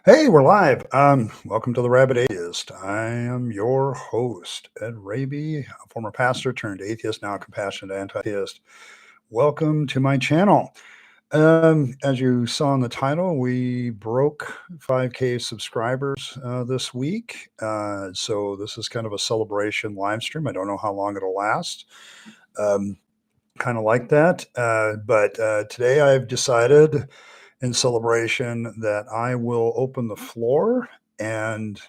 Hey, we're live. Welcome to the Rabyd Atheist. I am your host, Ed Rabyd, a former pastor turned atheist, now compassionate anti-theist. Welcome to my channel. As you saw in the title, we broke 5K subscribers this week. So this is kind of a celebration live stream. I don't know how long it'll last. Um, kind of like that. But today I've decided in celebration that I will open the floor and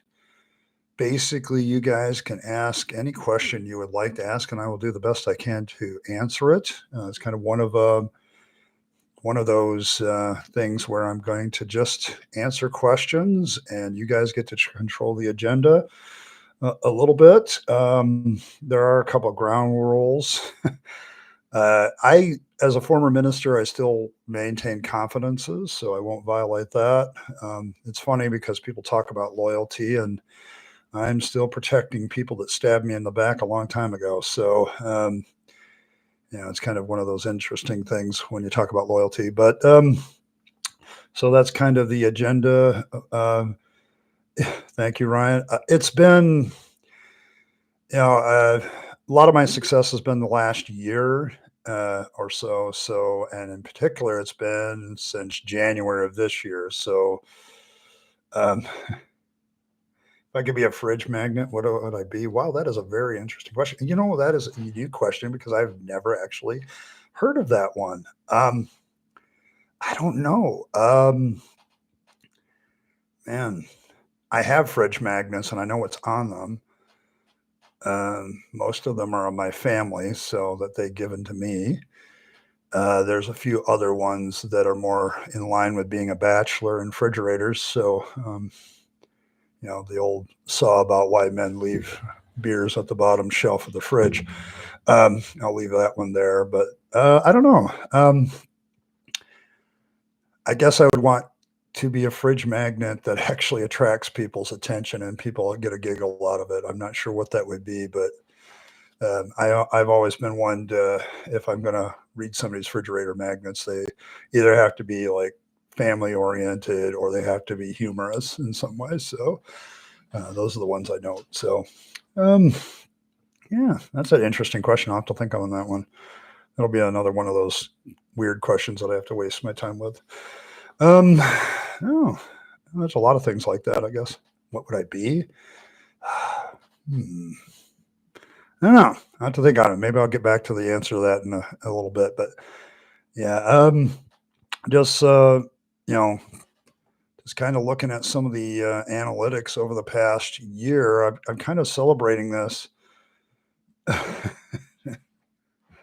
basically you guys can ask any question you would like to ask and I will do the best I can to answer it. It's kind of one of those things where I'm going to just answer questions and you guys get to control the agenda a little bit. There are a couple of ground rules. As a former minister, I still maintain confidences, so I won't violate that. It's funny because people talk about loyalty, and I'm still protecting people that stabbed me in the back a long time ago. So, it's kind of one of those interesting things when you talk about loyalty. But so that's kind of the agenda. Thank you, Ryan. It's been, a lot of my success has been the last year or so. And in particular, it's been since January of this year. So, if I could be a fridge magnet, what would I be? Wow, that is a very interesting question. That is a unique question because I've never actually heard of that one. I don't know. Man, I have fridge magnets and I know what's on them. Most of them are of my family, so that they've given to me. There's a few other ones that are more in line with being a bachelor in refrigerators. So, the old saw about why men leave beers at the bottom shelf of the fridge. I'll leave that one there, but I don't know. I guess I would want to be a fridge magnet that actually attracts people's attention and people get a giggle out of it. I'm not sure what that would be, but I've always been one to, if I'm going to read somebody's refrigerator magnets, they either have to be like family oriented or they have to be humorous in some ways. So those are the ones I note. So, yeah, that's an interesting question. I'll have to think on that one. That'll be another one of those weird questions that I have to waste my time with. Oh, there's a lot of things like that, I guess. What would I be? I don't know. I have to think on it. Maybe I'll get back to the answer to that in a little bit. But yeah, just just kind of looking at some of the analytics over the past year. I'm kind of celebrating this.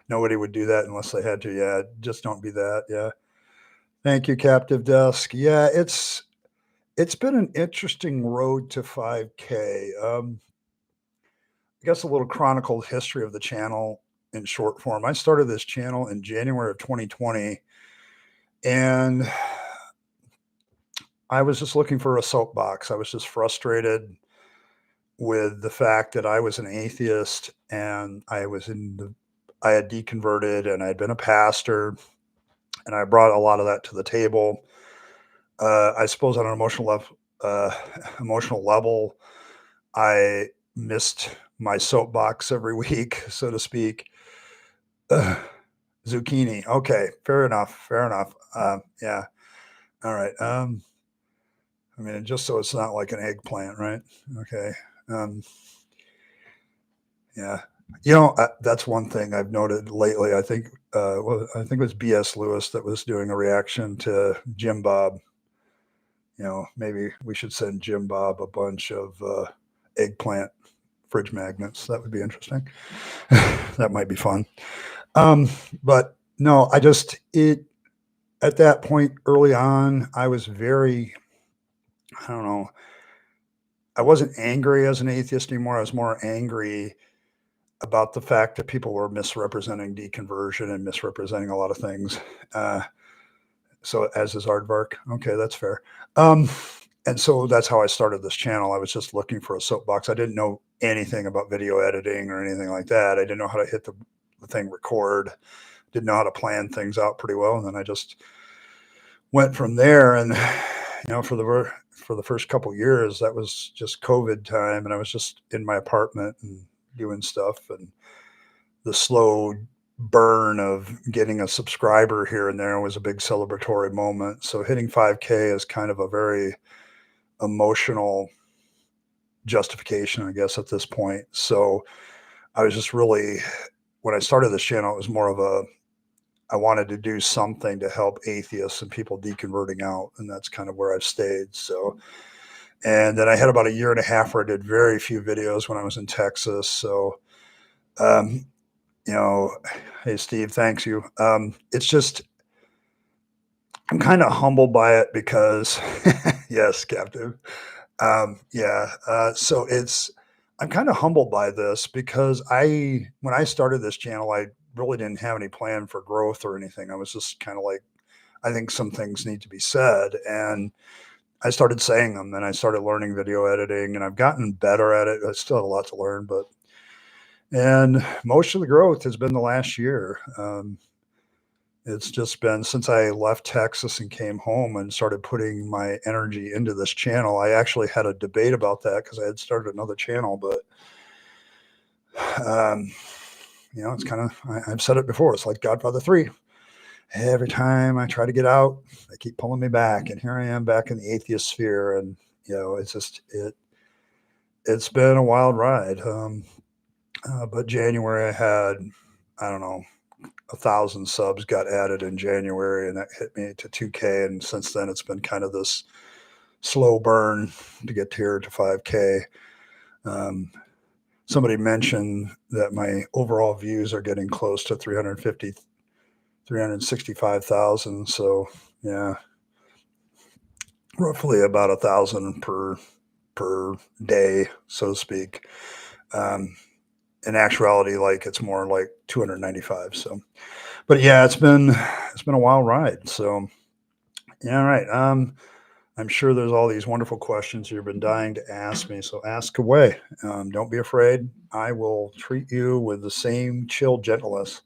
Nobody would do that unless they had to. Yeah, just don't be that. Yeah. Thank you, Captive Desk. Yeah, it's been an interesting road to 5K. I guess a little chronicle history of the channel in short form. I started this channel in January of 2020, and I was just looking for a soapbox. I was just frustrated with the fact that I was an atheist and I had deconverted and I had been a pastor and I brought a lot of that to the table. I suppose on an emotional level, I missed my soapbox every week, so to speak. Zucchini. Okay, fair enough. Fair enough. Yeah. All right. I mean, just so it's not like an eggplant, right? Okay. Yeah. That's one thing I've noted lately. I think, I think it was B.S. Lewis that was doing a reaction to Jim Bob. Maybe we should send Jim Bob a bunch of eggplant fridge magnets. That would be interesting. That might be fun. But no, at that point early on, I was very, I don't know, I wasn't angry as an atheist anymore. I was more angry about the fact that people were misrepresenting deconversion and misrepresenting a lot of things. So as is aardvark. Okay, that's fair. And so that's how I started this channel. I was just looking for a soapbox. I didn't know anything about video editing or anything like that. I didn't know how to hit the thing record. Didn't know how to plan things out pretty well. And then I just went from there. And, for the first couple years, that was just COVID time, and I was just in my apartment and doing stuff, and the slow burn of getting a subscriber here and there was a big celebratory moment. So hitting 5K is kind of a very emotional justification, I guess, at this point. So I was just really, when I started this channel, it was more of I wanted to do something to help atheists and people deconverting out. And that's kind of where I've stayed. So, and then I had about a year and a half where I did very few videos when I was in Texas. So, um, hey, Steve, thanks you. It's just, I'm kind of humbled by it because, yes, Captain. Yeah. I'm kind of humbled by this because when I started this channel, I really didn't have any plan for growth or anything. I was just kind of like, I think some things need to be said. And I started saying them, and I started learning video editing, and I've gotten better at it. I still have a lot to learn, and most of the growth has been the last year. It's just been since I left Texas and came home and started putting my energy into this channel. I actually had a debate about that because I had started another channel, but um, it's kind of, I've said it before. It's like Godfather 3. Every time I try to get out, they keep pulling me back. And here I am back in the atheist sphere. And, it's been a wild ride. But January I had, I don't know, 1,000 subs got added in January, and that hit me to 2K. And since then, it's been kind of this slow burn to get here to 5K. Somebody mentioned that my overall views are getting close to 365,000. So yeah, roughly about 1,000 per day, so to speak. In actuality, like it's more like 295. So, but yeah, it's been a wild ride. So yeah, all right. I'm sure there's all these wonderful questions you've been dying to ask me. So ask away. Don't be afraid. I will treat you with the same chill gentleness.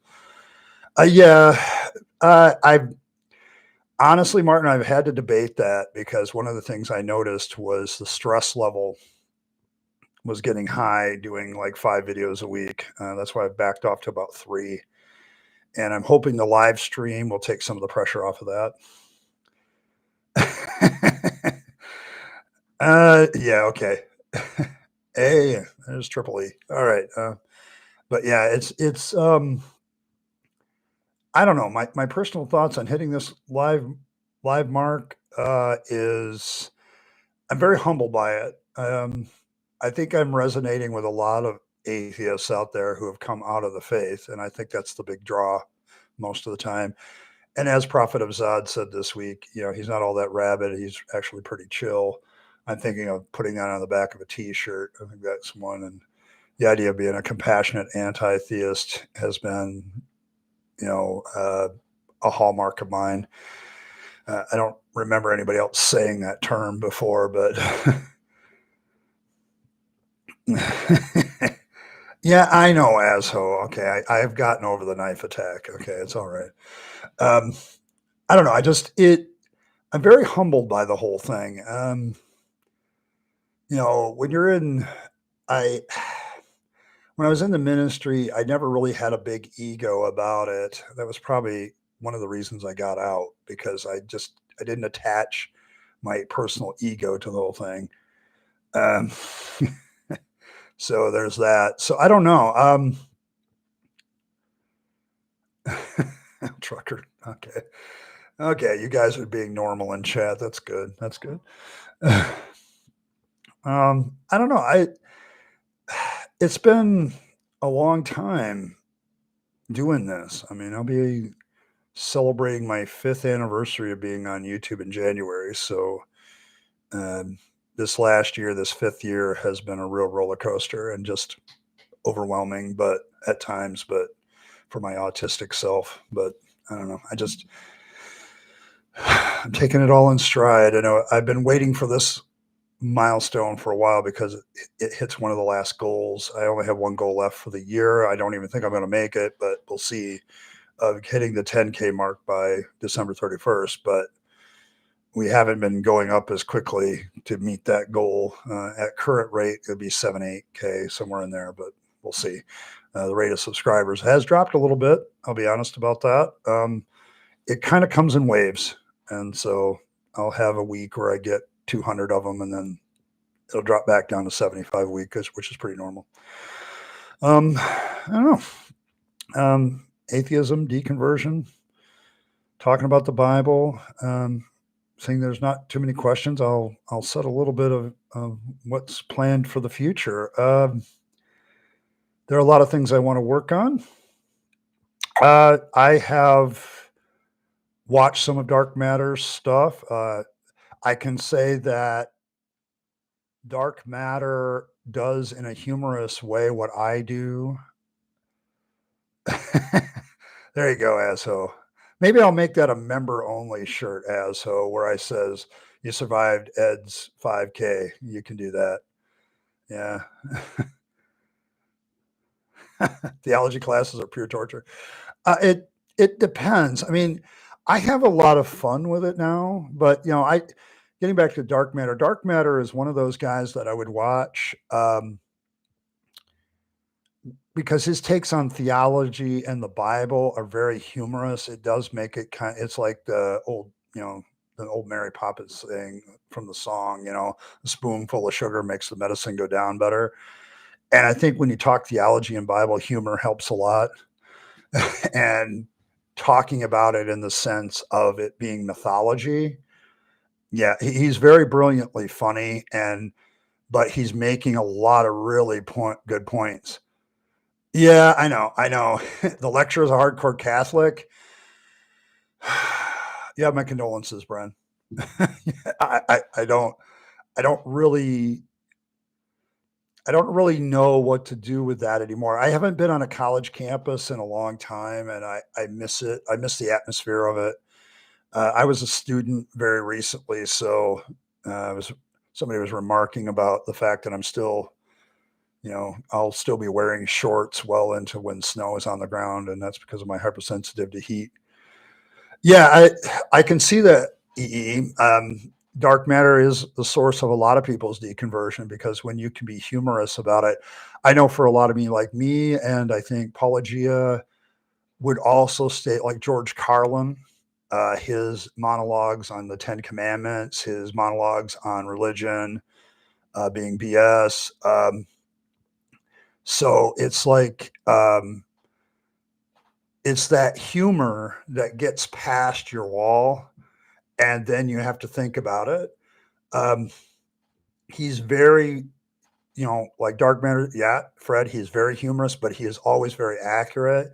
Yeah, I've honestly, Martin, I've had to debate that because one of the things I noticed was the stress level was getting high doing like 5 videos a week. That's why I've backed off to about 3. And I'm hoping the live stream will take some of the pressure off of that. Yeah, okay. Hey, there's Triple E. All right. But yeah, it's I don't know. My personal thoughts on hitting this live mark is I'm very humbled by it. I think I'm resonating with a lot of atheists out there who have come out of the faith, and I think that's the big draw most of the time. And as Prophet of Zod said this week, he's not all that rabid. He's actually pretty chill. I'm thinking of putting that on the back of a T-shirt. I think that's one. And the idea of being a compassionate anti-theist has been, a hallmark of mine. I don't remember anybody else saying that term before, but yeah, I know, asshole. Okay, I've gotten over the knife attack. Okay, it's all right. Um, I don't know. I'm very humbled by the whole thing. When you're in, I, when I was in the ministry, I never really had a big ego about it. That was probably one of the reasons I got out because I didn't attach my personal ego to the whole thing. Um, so there's that. So I don't know. Trucker. Okay. Okay. You guys are being normal in chat. That's good. That's good. I don't know. It's been a long time doing this. I mean, I'll be celebrating my 5th anniversary of being on YouTube in January. So, this last year, this 5th year has been a real roller coaster and just overwhelming, but at times, but for my autistic self, but I don't know. I'm taking it all in stride. I know I've been waiting for this milestone for a while because it hits one of the last goals. I only have one goal left for the year. I don't even think I'm going to make it, but we'll see. Hitting the 10K mark by December 31st. But we haven't been going up as quickly to meet that goal. At current rate, it would be 7, 8K, somewhere in there, but we'll see. The rate of subscribers has dropped a little bit. I'll be honest about that. It kind of comes in waves. And so I'll have a week where I get 200 of them, and then it'll drop back down to 75 a week, which is pretty normal. I don't know. Atheism, deconversion, talking about the Bible, saying there's not too many questions. I'll set a little bit of what's planned for the future. There are a lot of things I want to work on. I have watched some of Dark Matter's stuff. I can say that Dark Matter does in a humorous way what I do. There you go, asshole. Maybe I'll make that a member only shirt, asshole, where I says, you survived Ed's 5K. You can do that. Yeah. Theology classes are pure torture. It depends. I mean, I have a lot of fun with it now, but getting back to Dark Matter. Dark Matter is one of those guys that I would watch because his takes on theology and the Bible are very humorous. It does make it it's like the old Mary Poppins thing from the song, a spoonful of sugar makes the medicine go down better. And I think when you talk theology and Bible, humor helps a lot. And talking about it in the sense of it being mythology. Yeah, he's very brilliantly funny, but he's making a lot of really good points. Yeah, I know. The lecturer is a hardcore Catholic. Yeah, my condolences, Bren. I don't really know what to do with that anymore. I haven't been on a college campus in a long time, and I miss it. I miss the atmosphere of it. I was a student very recently, so somebody was remarking about the fact that I'm still, I'll still be wearing shorts well into when snow is on the ground, and that's because of my hypersensitive to heat. Yeah, I can see that. Dark matter is the source of a lot of people's deconversion, because when you can be humorous about it, I know for a lot of me, and I think Paulogia would also state, like George Carlin, his monologues on the Ten Commandments, his monologues on religion being BS. So it's like, it's that humor that gets past your wall, and then you have to think about it. He's very, like Dark Matter. Yeah, Fred, he's very humorous, but he is always very accurate.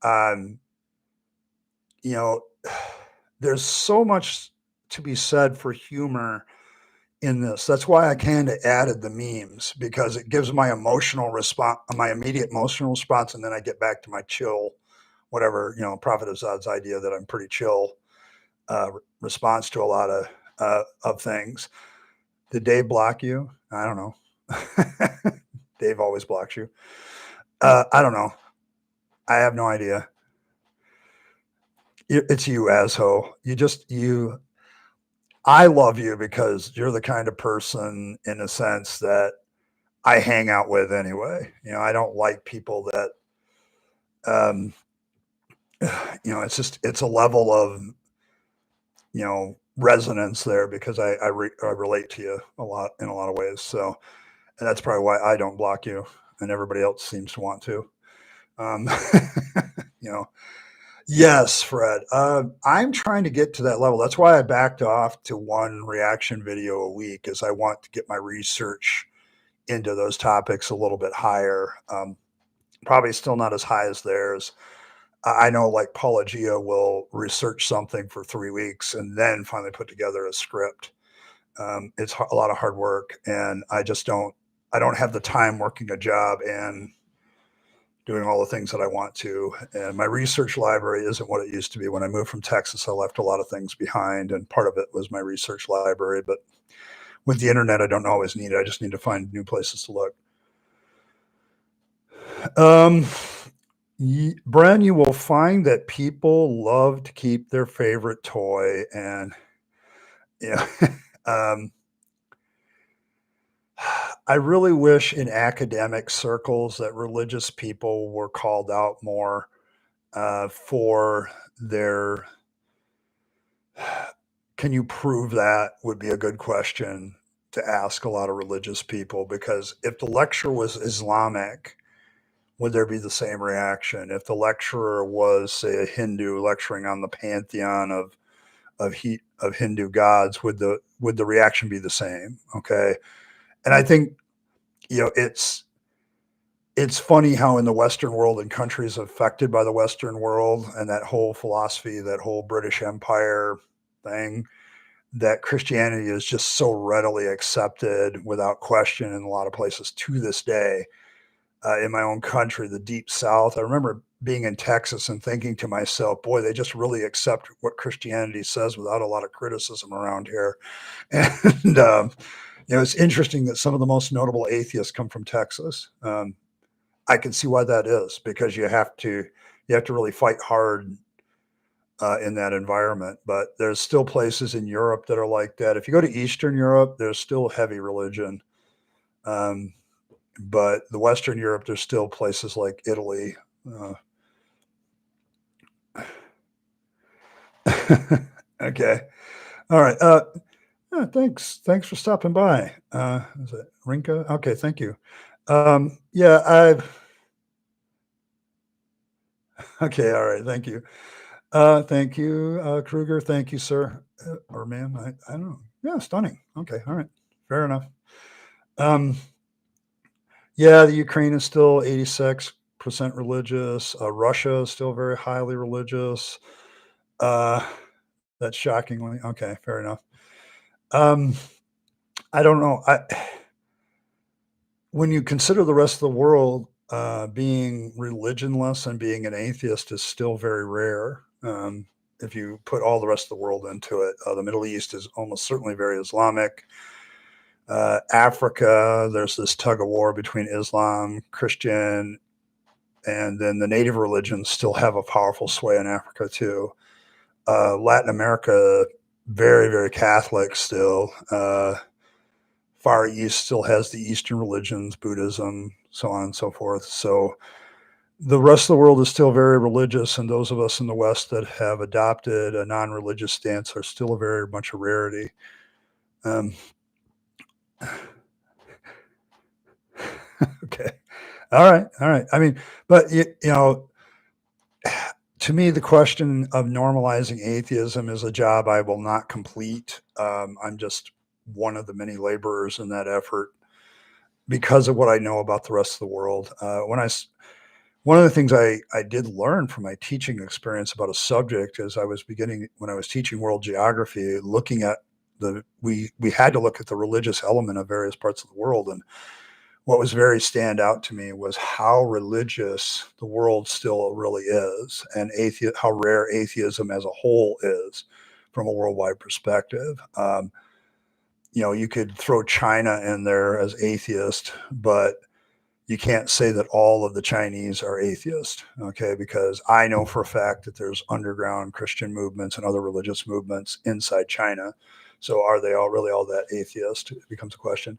Um, you know, there's so much to be said for humor in this. That's why I kind of added the memes, because it gives my emotional response, my immediate emotional response, and then I get back to my chill, whatever, Prophet Azad's idea that I'm pretty chill response to a lot of things. Did Dave block you? I don't know. Dave always blocks you. I don't know. I have no idea. It's you, asshole. I love you because you're the kind of person, in a sense, that I hang out with anyway. I don't like people that, it's a level of, resonance there, because I relate to you a lot in a lot of ways. So, and that's probably why I don't block you, and everybody else seems to want to. Yes, Fred. I'm trying to get to that level. That's why I backed off to one reaction video a week, is I want to get my research into those topics a little bit higher. Probably still not as high as theirs. I know, like, Paulogia will research something for 3 weeks and then finally put together a script. It's a lot of hard work, and I don't have the time working a job and doing all the things that I want to. And my research library isn't what it used to be. When I moved from Texas, I left a lot of things behind, and part of it was my research library. But with the internet, I don't always need it. I just need to find new places to look. Bren, you will find that people love to keep their favorite toy, and Yeah. um, I really wish in academic circles that religious people were called out more for their. Can you prove that would be a good question to ask a lot of religious people, because if the lecture was Islamic, would there be the same reaction? If the lecturer was, say, a Hindu lecturing on the pantheon of Hindu gods, would the reaction be the same? Okay, and I think it's funny how in the Western world and countries affected by the Western world and that whole philosophy, that whole British Empire thing, that Christianity is just so readily accepted without question in a lot of places to this day. In my own country, the Deep South, I remember being in Texas and thinking to myself, boy, they just really accept what Christianity says without a lot of criticism around here. And, it's interesting that some of the most notable atheists come from Texas. I can see why that is, because you have to really fight hard in that environment. But there's still places in Europe that are like that. If you go to Eastern Europe, there's still heavy religion. Um, but the Western Europe, there's still places like Italy. Uh, okay. All right. Yeah, thanks for stopping by. Is it Rinka? Okay. Thank you. Yeah, okay. All right. Thank you. Thank you, Kruger. Thank you, sir. Or ma'am. I don't know. Yeah, stunning. Okay. All right. Fair enough. Um, yeah, the Ukraine is still 86% religious. Russia is still very highly religious. Uh, that's shockingly okay. Fair enough. Um, I don't know. When you consider the rest of the world, being religionless and being an atheist is still very rare. If you put all the rest of the world into it, the Middle East is almost certainly very Islamic. Africa, there's this tug of war between Islam, Christian, and then the native religions still have a powerful sway in Africa too. Latin America, very, very Catholic still. Far East still has the Eastern religions, Buddhism, so on and so forth. So the rest of the world is still very religious, and those of us in the West that have adopted a non-religious stance are still a very much a rarity. Um, okay, all right. I mean, but to me, the question of normalizing atheism is a job I will not complete. I'm just one of the many laborers in that effort because of what I know about the rest of the world. One of the things I did learn from my teaching experience about a subject is when I was teaching world geography, looking at we had to look at the religious element of various parts of the world. And what was very stand out to me was how religious the world still really is, and how rare atheism as a whole is from a worldwide perspective. You could throw China in there as atheist, but you can't say that all of the Chinese are atheist, okay? Because I know for a fact that there's underground Christian movements and other religious movements inside China. So are they all really all that atheist? It becomes a question.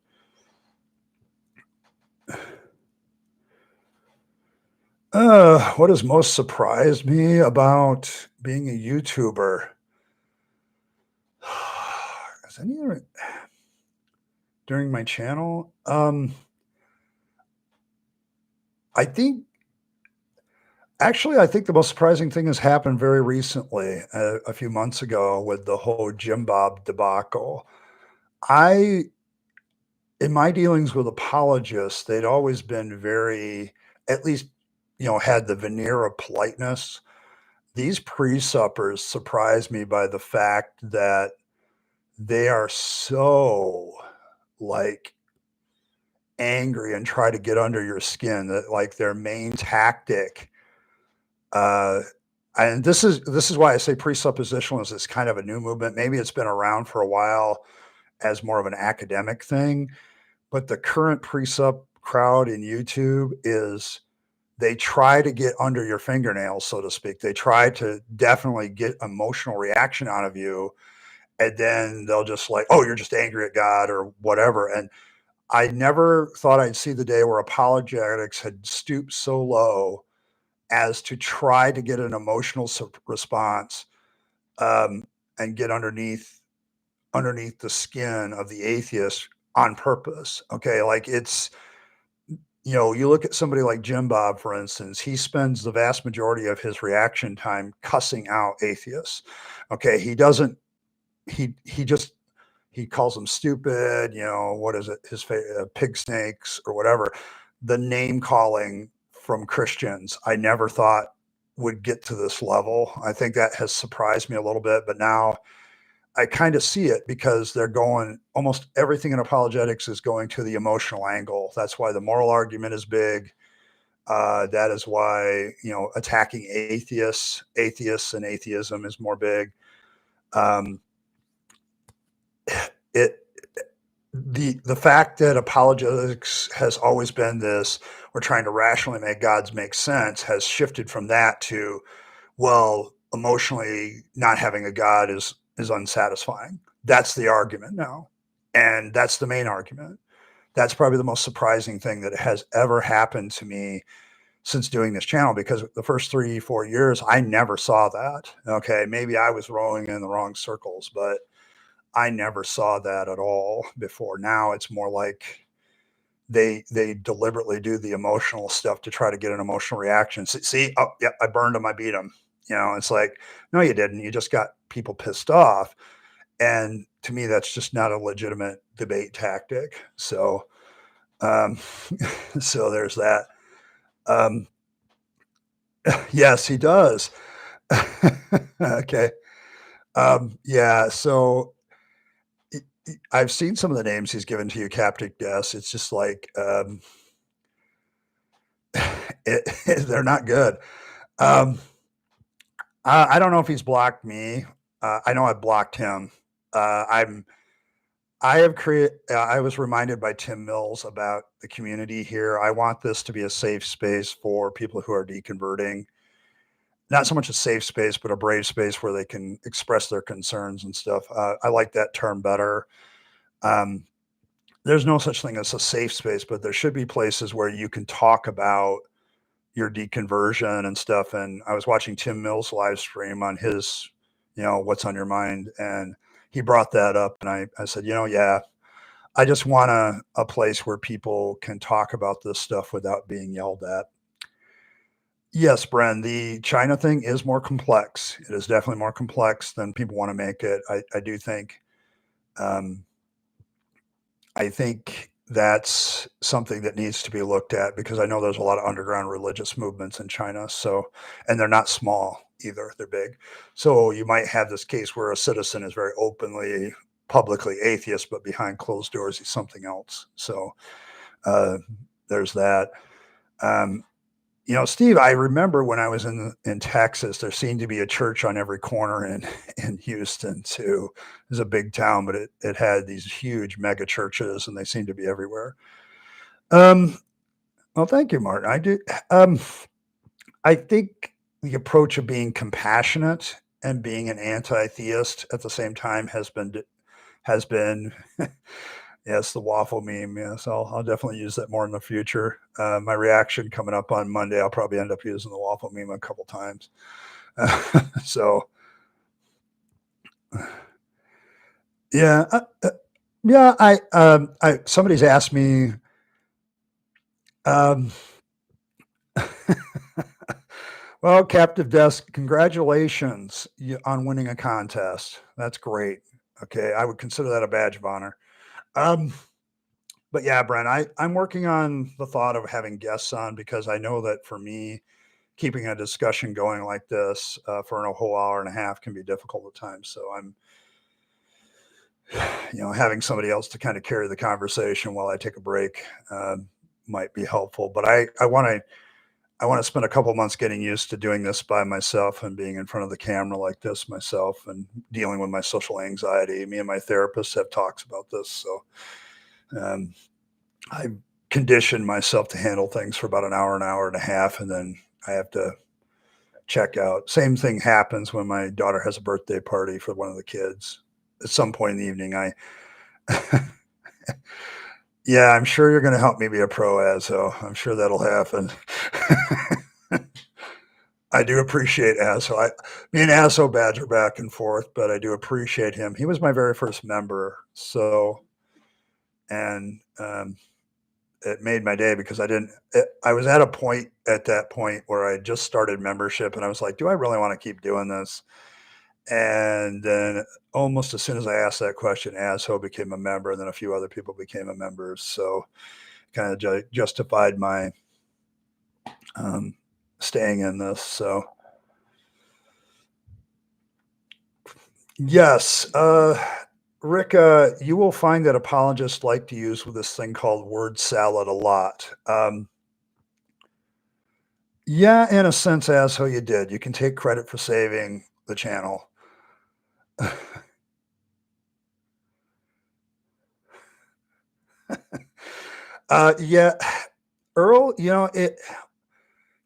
What has most surprised me about being a YouTuber? Is any during my channel? I think I think the most surprising thing has happened very recently, a few months ago with the whole Jim Bob debacle. I, in my dealings with apologists, they'd always been very, at least, had the veneer of politeness. These pre-suppers surprised me by the fact that they are so like angry and try to get under your skin, that like their main tactic. Uh, and this is why I say presuppositionalism is kind of a new movement. Maybe it's been around for a while as more of an academic thing, but the current presup crowd in YouTube is they try to get under your fingernails, so to speak. They try to definitely get emotional reaction out of you, and then they'll just like, oh, you're just angry at God or whatever. And I never thought I'd see the day where apologetics had stooped so low as to try to get an emotional response, um, and get underneath the skin of the atheist on purpose. Okay, like it's, you look at somebody like Jim Bob, for instance, he spends the vast majority of his reaction time cussing out atheists. Okay, he doesn't, he just, he calls them stupid, what is it, pig snakes or whatever. The name calling from Christians, I never thought would get to this level. I think that has surprised me a little bit, but now I kind of see it because they're going, almost everything in apologetics is going to the emotional angle. That's why the moral argument is big. That is why, attacking atheists and atheism is more big. Um, it the fact that apologetics has always been this, we're trying to rationally make gods make sense, has shifted from that to, well, emotionally not having a god is unsatisfying. That's the argument now, and that's the main argument. That's probably the most surprising thing that has ever happened to me since doing this channel, because the first 3-4 years I never saw that. Okay, maybe I was rowing in the wrong circles, but I never saw that at all before. Now it's more like they deliberately do the emotional stuff to try to get an emotional reaction. See, oh yeah, I burned him, I beat him. It's like, no, you didn't. You just got people pissed off. And to me, that's just not a legitimate debate tactic. So, um, so there's that. Um, yes, he does. Okay. Yeah. So I've seen some of the names he's given to you, Captain Guess. It's just like, they're not good. Um, I don't know if he's blocked me. I know I've blocked him. I'm. I have created. I was reminded by Tim Mills about the community here. I want this to be a safe space for people who are deconverting. Not so much a safe space, but a brave space where they can express their concerns and stuff. I like that term better. Um, there's no such thing as a safe space, but there should be places where you can talk about your deconversion and stuff. And I was watching Tim Mills live stream on his, what's on your mind. And he brought that up. And I said, yeah, I just want a place where people can talk about this stuff without being yelled at. Yes, Bren, the China thing is more complex. It is definitely more complex than people want to make it. I do think, um, I think that's something that needs to be looked at, because I know there's a lot of underground religious movements in China. So, and they're not small either, they're big. So you might have this case where a citizen is very openly, publicly atheist, but behind closed doors, he's something else. So uh, there's that. Um, Steve, I remember when I was in Texas, there seemed to be a church on every corner in Houston too. It was a big town, but it had these huge mega churches, and they seemed to be everywhere. Um, well, thank you, Martin. I do. I think the approach of being compassionate and being an anti-theist at the same time has been yes, the waffle meme. Yes, I'll definitely use that more in the future. My reaction coming up on Monday, I'll probably end up using the waffle meme a couple times. So, yeah, yeah. Somebody's asked me. Um, well, Captive Desk, congratulations on winning a contest. That's great. Okay, I would consider that a badge of honor. Um, but yeah, Brent, I'm working on the thought of having guests on, because I know that for me, keeping a discussion going like this for a whole hour and a half can be difficult at times. So I'm, having somebody else to kind of carry the conversation while I take a break might be helpful. But I want to spend a couple months getting used to doing this by myself and being in front of the camera like this myself, and dealing with my social anxiety. Me and my therapist have talks about this. So I conditioned myself to handle things for about an hour and a half, and then I have to check out. Same thing happens when my daughter has a birthday party for one of the kids. at some point in the evening. Yeah, I'm sure you're going to help me be a pro ASO. I'm sure that'll happen. I do appreciate Aso. Me and Aso badger back and forth, but I do appreciate him. He was my very first member, so and it made my day because I was at a point at that point where I just started membership, and I was like, do I really want to keep doing this? And then almost as soon as I asked that question, Aso became a member, and then a few other people became a member. So kind of justified my um, staying in this. So yes, Rick, you will find that apologists like to use this thing called word salad a lot. Yeah, in a sense, as how you did. You can take credit for saving the channel. Yeah, Earl, the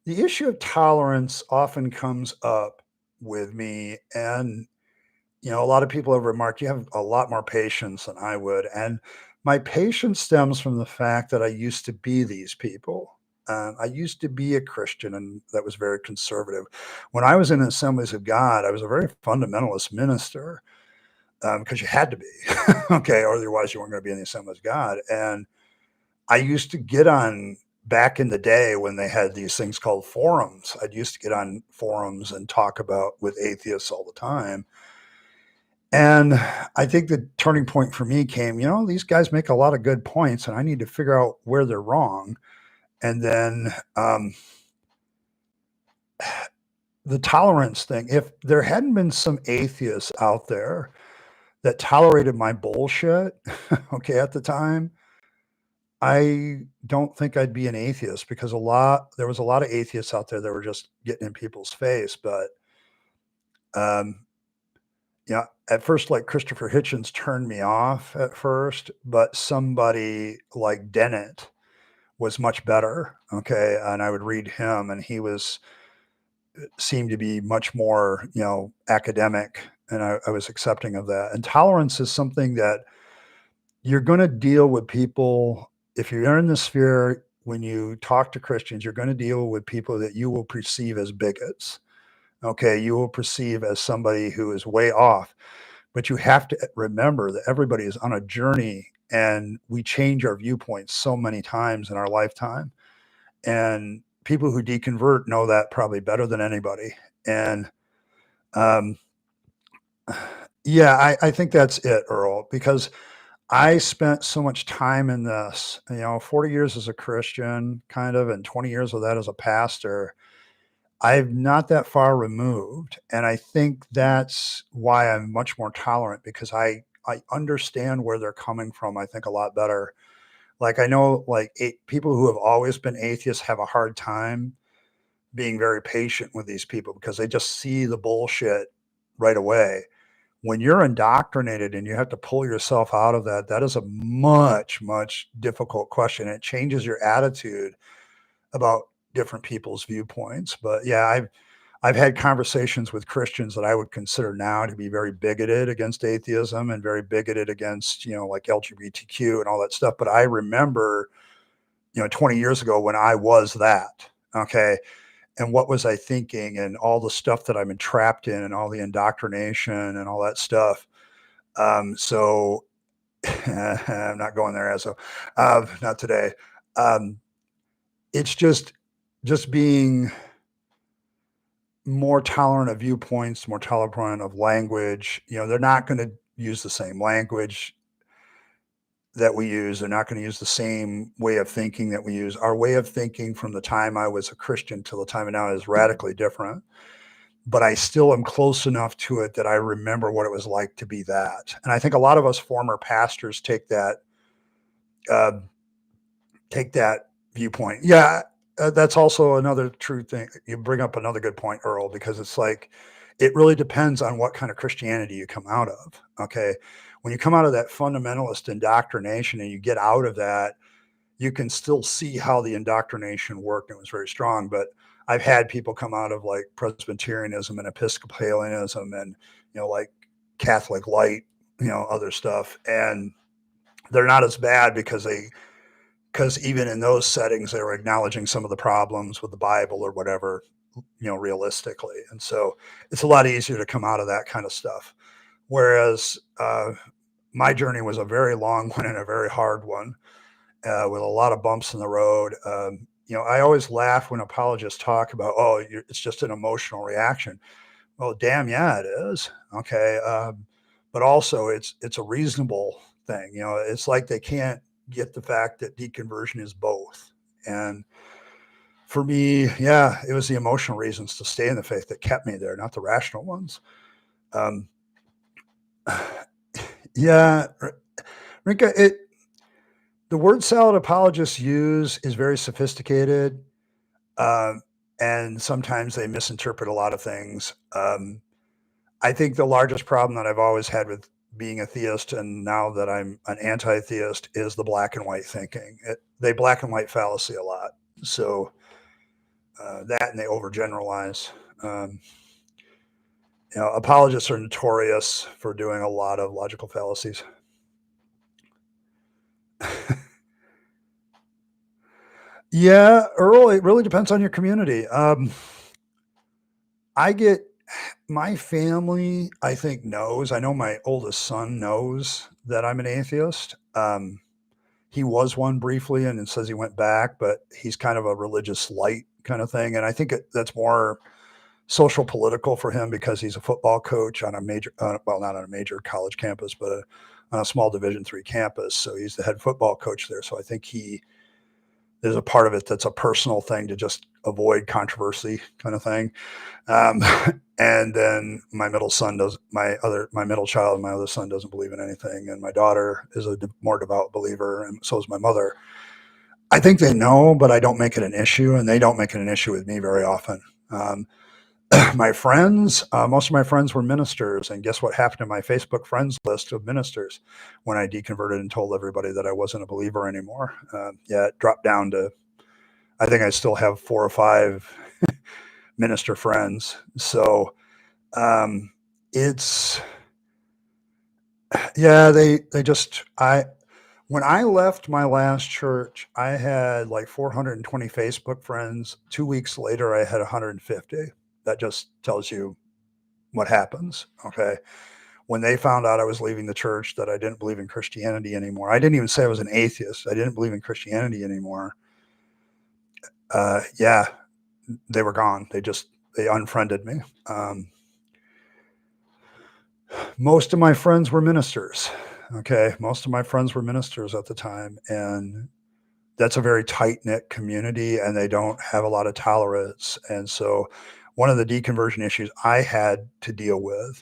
issue of tolerance often comes up with me, and a lot of people have remarked you have a lot more patience than I would. And my patience stems from the fact that I used to be these people. I used to be a Christian and that was very conservative. When I was in Assemblies of God, I was a very fundamentalist minister because you had to be, okay, or otherwise you weren't going to be in the Assemblies of God. And I used to get on back in the day when they had these things called forums. I used to get on forums and talk about with atheists all the time. And I think the turning point for me came, these guys make a lot of good points and I need to figure out where they're wrong. And then the tolerance thing, if there hadn't been some atheists out there that tolerated my bullshit, okay, at the time, I don't think I'd be an atheist because there was a lot of atheists out there that were just getting in people's face. But, um, at first, like Christopher Hitchens turned me off at first, but somebody like Dennett was much better. Okay. And I would read him and seemed to be much more, academic. And I was accepting of that. And tolerance is something that you're going to deal with people. If you're in the sphere, when you talk to Christians, you're going to deal with people that you will perceive as bigots. Okay. You will perceive as somebody who is way off. But you have to remember that everybody is on a journey and we change our viewpoints so many times in our lifetime. And people who deconvert know that probably better than anybody. And um, yeah, I think that's it, Earl, because I spent so much time in this, 40 years as a Christian, kind of, and 20 years of that as a pastor. I'm not that far removed. And I think that's why I'm much more tolerant because I understand where they're coming from, I think, a lot better. Like, I know, like, people who have always been atheists have a hard time being very patient with these people because they just see the bullshit right away. When you're indoctrinated and you have to pull yourself out of that, that is a much, much difficult question. It changes your attitude about different people's viewpoints. But yeah, I've had conversations with Christians that I would consider now to be very bigoted against atheism and very bigoted against, like LGBTQ and all that stuff. But I remember, 20 years ago when I was that, okay, and what was I thinking and all the stuff that I'm entrapped in and all the indoctrination and all that stuff. So I'm not going there as not today. Um, it's just being more tolerant of viewpoints, more tolerant of language. They're not going to use the same language that we use. They're not going to use the same way of thinking that we use. Our way of thinking from the time I was a Christian till the time of now is radically different. But I still am close enough to it that I remember what it was like to be that. And I think a lot of us former pastors uh, take that viewpoint. Yeah, that's also another true thing. You bring up another good point, Earl, because it's like it really depends on what kind of Christianity you come out of. Okay. When you come out of that fundamentalist indoctrination and you get out of that, you can still see how the indoctrination worked. And it was very strong. But I've had people come out of like Presbyterianism and Episcopalianism and, like Catholic light other stuff, and they're not as bad because even in those settings they were acknowledging some of the problems with the Bible or whatever, realistically, and so it's a lot easier to come out of that kind of stuff. Whereas my journey was a very long one and a very hard one, with a lot of bumps in the road. I always laugh when apologists talk about, oh, it's just an emotional reaction. Well, damn, yeah, it is. Okay, but also it's a reasonable thing. It's like they can't get the fact that deconversion is both. And for me, yeah, it was the emotional reasons to stay in the faith that kept me there, not the rational ones. Um, yeah, Rinka, the word salad apologists use is very sophisticated, um, and sometimes they misinterpret a lot of things. I think the largest problem that I've always had with being a theist, and now that I'm an anti-theist, is the black and white thinking. They black and white fallacy a lot. So that, and they overgeneralize. Um, Apologists are notorious for doing a lot of logical fallacies. Yeah, Earl, it really depends on your community. I get my family, I think, knows. I know my oldest son knows that I'm an atheist. He was one briefly, and it says he went back, but he's kind of a religious light kind of thing. And I think that's more social political for him because he's a football coach on a major, well, not on a major college campus, but on a small Division III campus. So he's the head football coach there. So I think there's a part of it that's a personal thing to just avoid controversy kind of thing. Um, and then my middle child, and my other son doesn't believe in anything. And my daughter is a more devout believer. And so is my mother. I think they know, but I don't make it an issue, and they don't make it an issue with me very often. My friends, most of my friends were ministers, and guess what happened to my Facebook friends list of ministers when I deconverted and told everybody that I wasn't a believer anymore? Yeah, it dropped down to, I think I still have 4 or 5 minister friends. So it's, yeah, they just, when I left my last church, I had like 420 Facebook friends. 2 weeks later, I had 150. That just tells you what happens. Okay. When they found out I was leaving the church, that I didn't believe in Christianity anymore. I didn't even say I was an atheist. I didn't believe in Christianity anymore. Yeah, they were gone. They unfriended me. Most of my friends were ministers. Okay. Most of my friends were ministers at the time. And that's a very tight knit community, and they don't have a lot of tolerance. And so one of the deconversion issues I had to deal with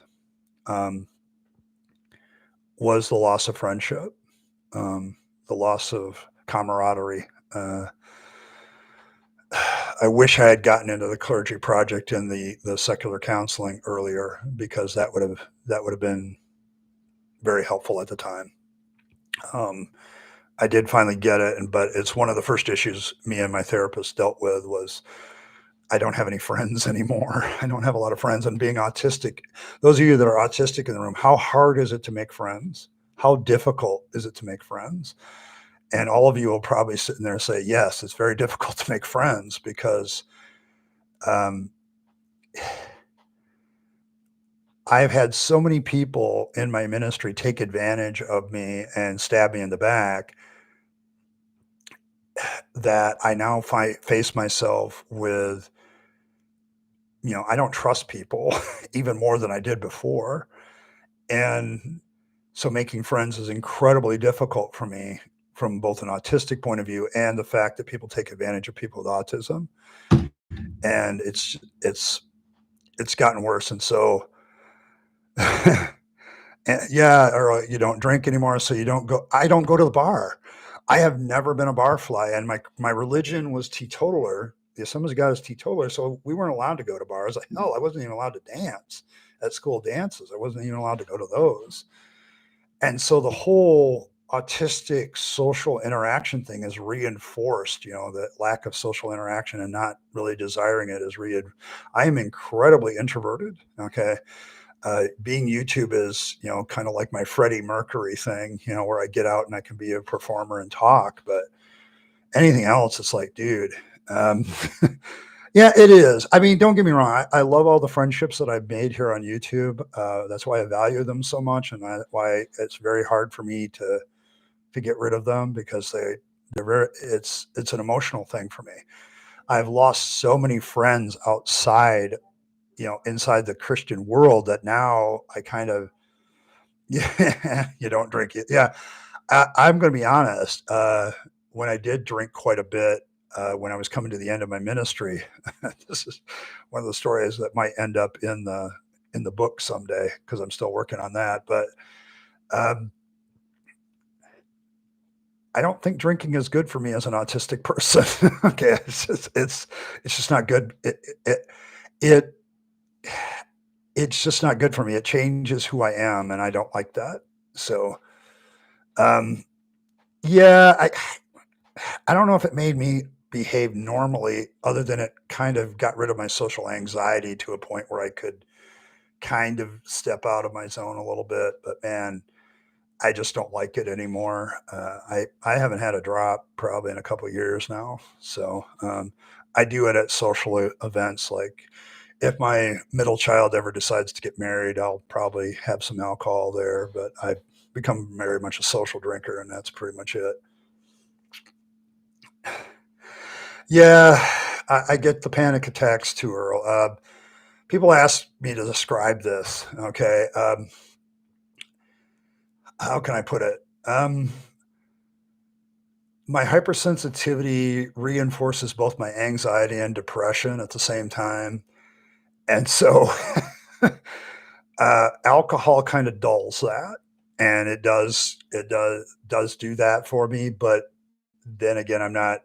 was the loss of friendship, the loss of camaraderie. I wish I had gotten into the clergy project and the secular counseling earlier, because that would have been very helpful at the time. I did finally get it, but it's one of the first issues me and my therapist dealt with was I don't have any friends anymore. I don't have a lot of friends, and being autistic. Those of you that are autistic in the room, how hard is it to make friends? How difficult is it to make friends? And all of you will probably sit in there and say, yes, it's very difficult to make friends, because I've had so many people in my ministry take advantage of me and stab me in the back, that I now face myself with, I don't trust people even more than I did before. And so making friends is incredibly difficult for me, from both an autistic point of view and the fact that people take advantage of people with autism. And it's gotten worse. And so, yeah, or you don't drink anymore, so I don't go to the bar. I have never been a bar fly, and my religion was teetotaler. The Assemblies of God is teetotaler, so we weren't allowed to go to bars. Hell, I wasn't even allowed to dance at school dances. I wasn't even allowed to go to those. And so the whole autistic social interaction thing is reinforced, that lack of social interaction and not really desiring it is I am incredibly introverted. Okay. Being YouTube is, kind of like my Freddie Mercury thing, where I get out and I can be a performer and talk. But anything else, it's like, dude, um, yeah, it is. I mean, don't get me wrong. I love all the friendships that I've made here on YouTube. That's why I value them so much, and why it's very hard for me to get rid of them because they're very. It's an emotional thing for me. I've lost so many friends outside, inside the Christian world that now I kind of yeah, you don't drink it. Yeah, I'm going to be honest. When I did drink quite a bit, when I was coming to the end of my ministry, this is one of the stories that might end up in the book someday because I'm still working on that. But um, I don't think drinking is good for me as an autistic person. Okay, it's just not good. It it's just not good for me. It changes who I am, and I don't like that. So um, yeah, I don't know if it made me behave normally, other than it kind of got rid of my social anxiety to a point where I could kind of step out of my zone a little bit. But man, I just don't like it anymore. I haven't had a drop probably in a couple of years now. So I do it at social events. Like if my middle child ever decides to get married, I'll probably have some alcohol there. But I've become very much a social drinker, and that's pretty much it. Yeah, I get the panic attacks too, Earl. People ask me to describe this. Okay, how can I put it? My hypersensitivity reinforces both my anxiety and depression at the same time, and so alcohol kind of dulls that, and it does do that for me. But then again, I'm not.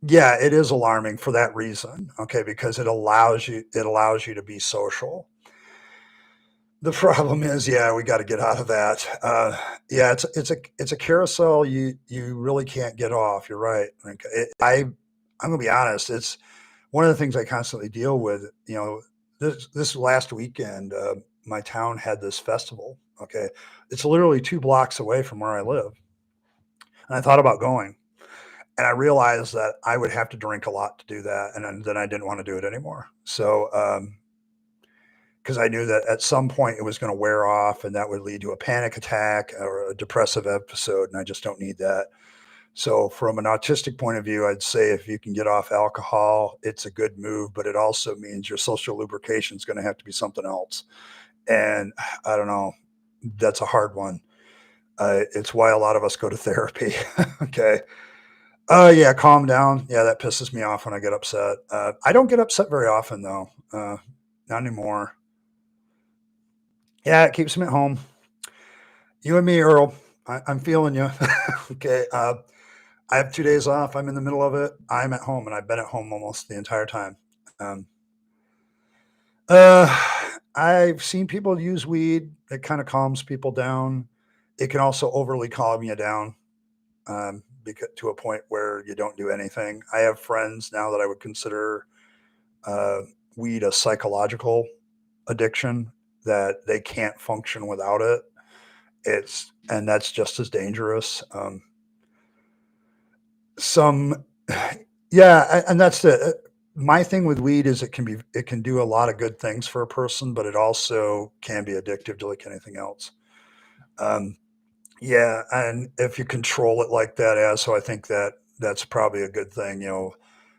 Yeah, it is alarming for that reason. Okay, because it allows you to be social. The problem is, yeah, we got to get out of that. Yeah, it's a carousel you really can't get off. You're right. Like I'm gonna be honest. It's one of the things I constantly deal with. This last weekend, my town had this festival. Okay, it's literally 2 blocks away from where I live, and I thought about going, and I realized that I would have to drink a lot to do that, and then I didn't want to do it anymore. So because I knew that at some point it was going to wear off and that would lead to a panic attack or a depressive episode. And I just don't need that. So, from an autistic point of view, I'd say if you can get off alcohol, it's a good move, but it also means your social lubrication is going to have to be something else. And I don't know, that's a hard one. It's why a lot of us go to therapy. Okay. Yeah, calm down. Yeah, that pisses me off when I get upset. I don't get upset very often, though. Not anymore. Yeah, it keeps me at home. You and me, Earl. I'm feeling you. Okay. I have 2 days off. I'm in the middle of it. I'm at home, and I've been at home almost the entire time. Um, uh, I've seen people use weed. It kind of calms people down. It can also overly calm you down, because, to a point where you don't do anything. I have friends now that I would consider uh, weed a psychological addiction, that they can't function without it. And that's just as dangerous. Some Yeah, and that's the my thing with weed is it can do a lot of good things for a person, but it also can be addictive, to like anything else. Um, yeah, and if you control it like that, as so I think that's probably a good thing.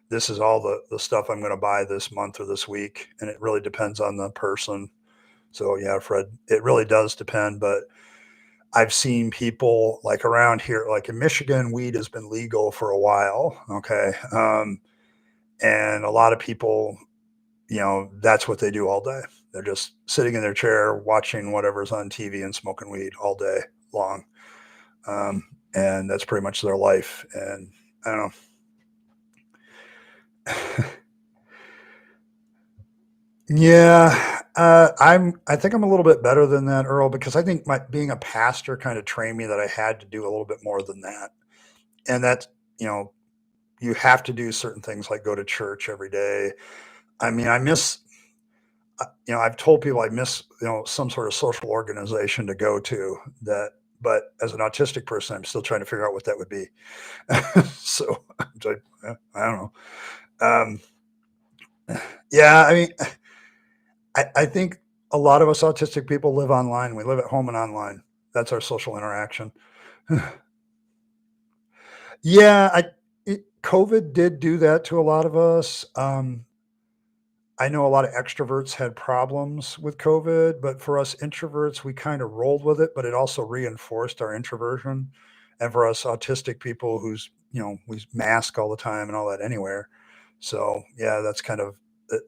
This is all the stuff I'm going to buy this month or this week, and it really depends on the person. So yeah, Fred, it really does depend, but I've seen people like around here, like in Michigan, weed has been legal for a while. Okay. And a lot of people, that's what they do all day. They're just sitting in their chair watching whatever's on TV and smoking weed all day long. Um, and that's pretty much their life. And I don't know. Yeah, I think I'm a little bit better than that, Earl, because I think my being a pastor kind of trained me that I had to do a little bit more than that. And that's, you know, you have to do certain things like go to church every day. I mean, I've told people I miss, some sort of social organization to go to that, but as an autistic person, I'm still trying to figure out what that would be. So I'm like, I don't know. Um, yeah, I mean, I think a lot of us autistic people live online. We live at home and online. That's our social interaction. Yeah, COVID did do that to a lot of us. I know a lot of extroverts had problems with COVID, but for us introverts, we kind of rolled with it, but it also reinforced our introversion. And for us autistic people we mask all the time and all that anywhere. So yeah, that's kind of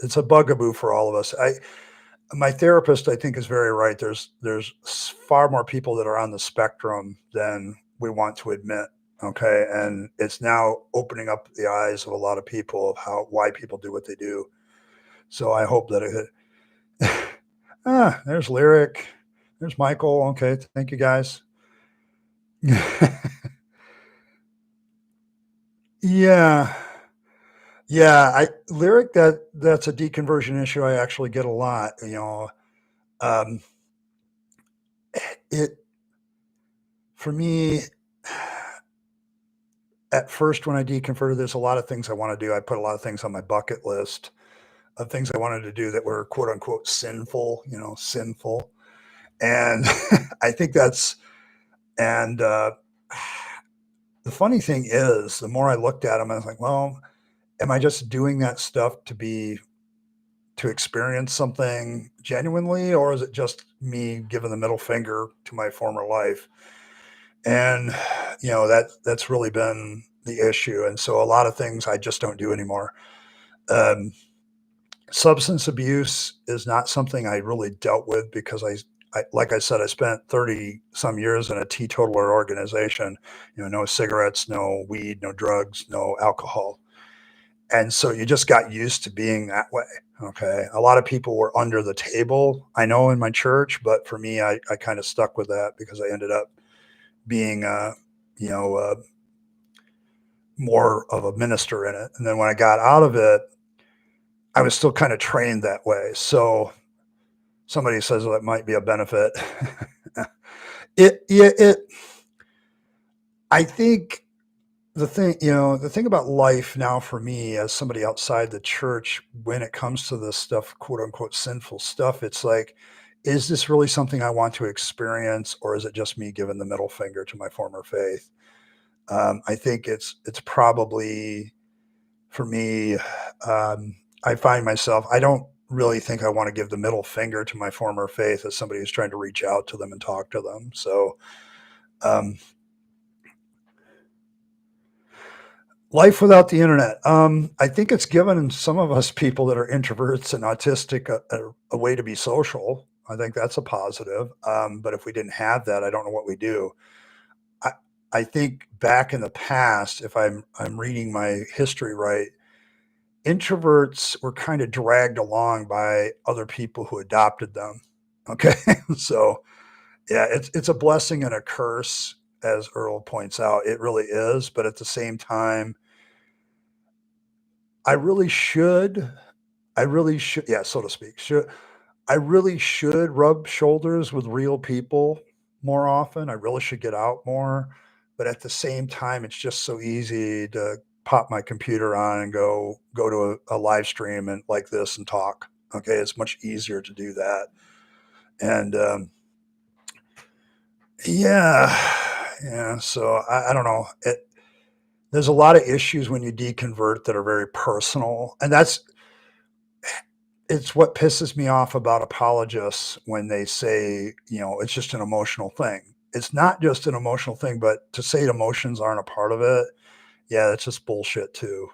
it's a bugaboo for all of us. My therapist, I think, is very right. There's far more people that are on the spectrum than we want to admit. Okay, and it's now opening up the eyes of a lot of people of why people do what they do. So I hope that there's Lyric, there's Michael. Okay, thank you guys. Yeah, yeah. I Lyric, that's a deconversion issue. I actually get a lot. Um, it for me. At first, when I deconverted, there's a lot of things I want to do. I put a lot of things on my bucket list of things I wanted to do that were quote unquote sinful, sinful. And I think and the funny thing is, the more I looked at them, I was like, well, am I just doing that stuff to experience something genuinely, or is it just me giving the middle finger to my former life? And that's really been the issue. And so a lot of things I just don't do anymore. Um, Substance abuse is not something I really dealt with because like I said, I spent 30 some years in a teetotaler organization, no cigarettes, no weed, no drugs, no alcohol. And so you just got used to being that way. Okay. A lot of people were under the table, I know, in my church, but for me, I kind of stuck with that because I ended up being, you know, uh, more of a minister in it. And then when I got out of it, I was still kind of trained that way. So somebody says, well, it might be a benefit. Yeah, I think the thing about life now for me as somebody outside the church, when it comes to this stuff, quote unquote, sinful stuff, it's like, is this really something I want to experience, or is it just me giving the middle finger to my former faith? I think it's probably for me. I find myself, I don't really think I want to give the middle finger to my former faith as somebody who's trying to reach out to them and talk to them. So, um, life without the internet. I think it's given some of us people that are introverts and autistic a way to be social. I think that's a positive. But if we didn't have that, I don't know what we do. I, I think back in the past, if I'm reading my history right, introverts were kind of dragged along by other people who adopted them. Okay, so yeah, it's a blessing and a curse, as Earl points out. It really is, but at the same time, I really should, yeah, so to speak. I really should rub shoulders with real people more often. I really should get out more, but at the same time, it's just so easy to pop my computer on and go to a live stream and like this and talk. Okay, it's much easier to do that. And yeah, yeah. So I don't know. There's a lot of issues when you deconvert that are very personal, and it's what pisses me off about apologists when they say, it's just an emotional thing. It's not just an emotional thing, but to say emotions aren't a part of it, yeah, that's just bullshit too.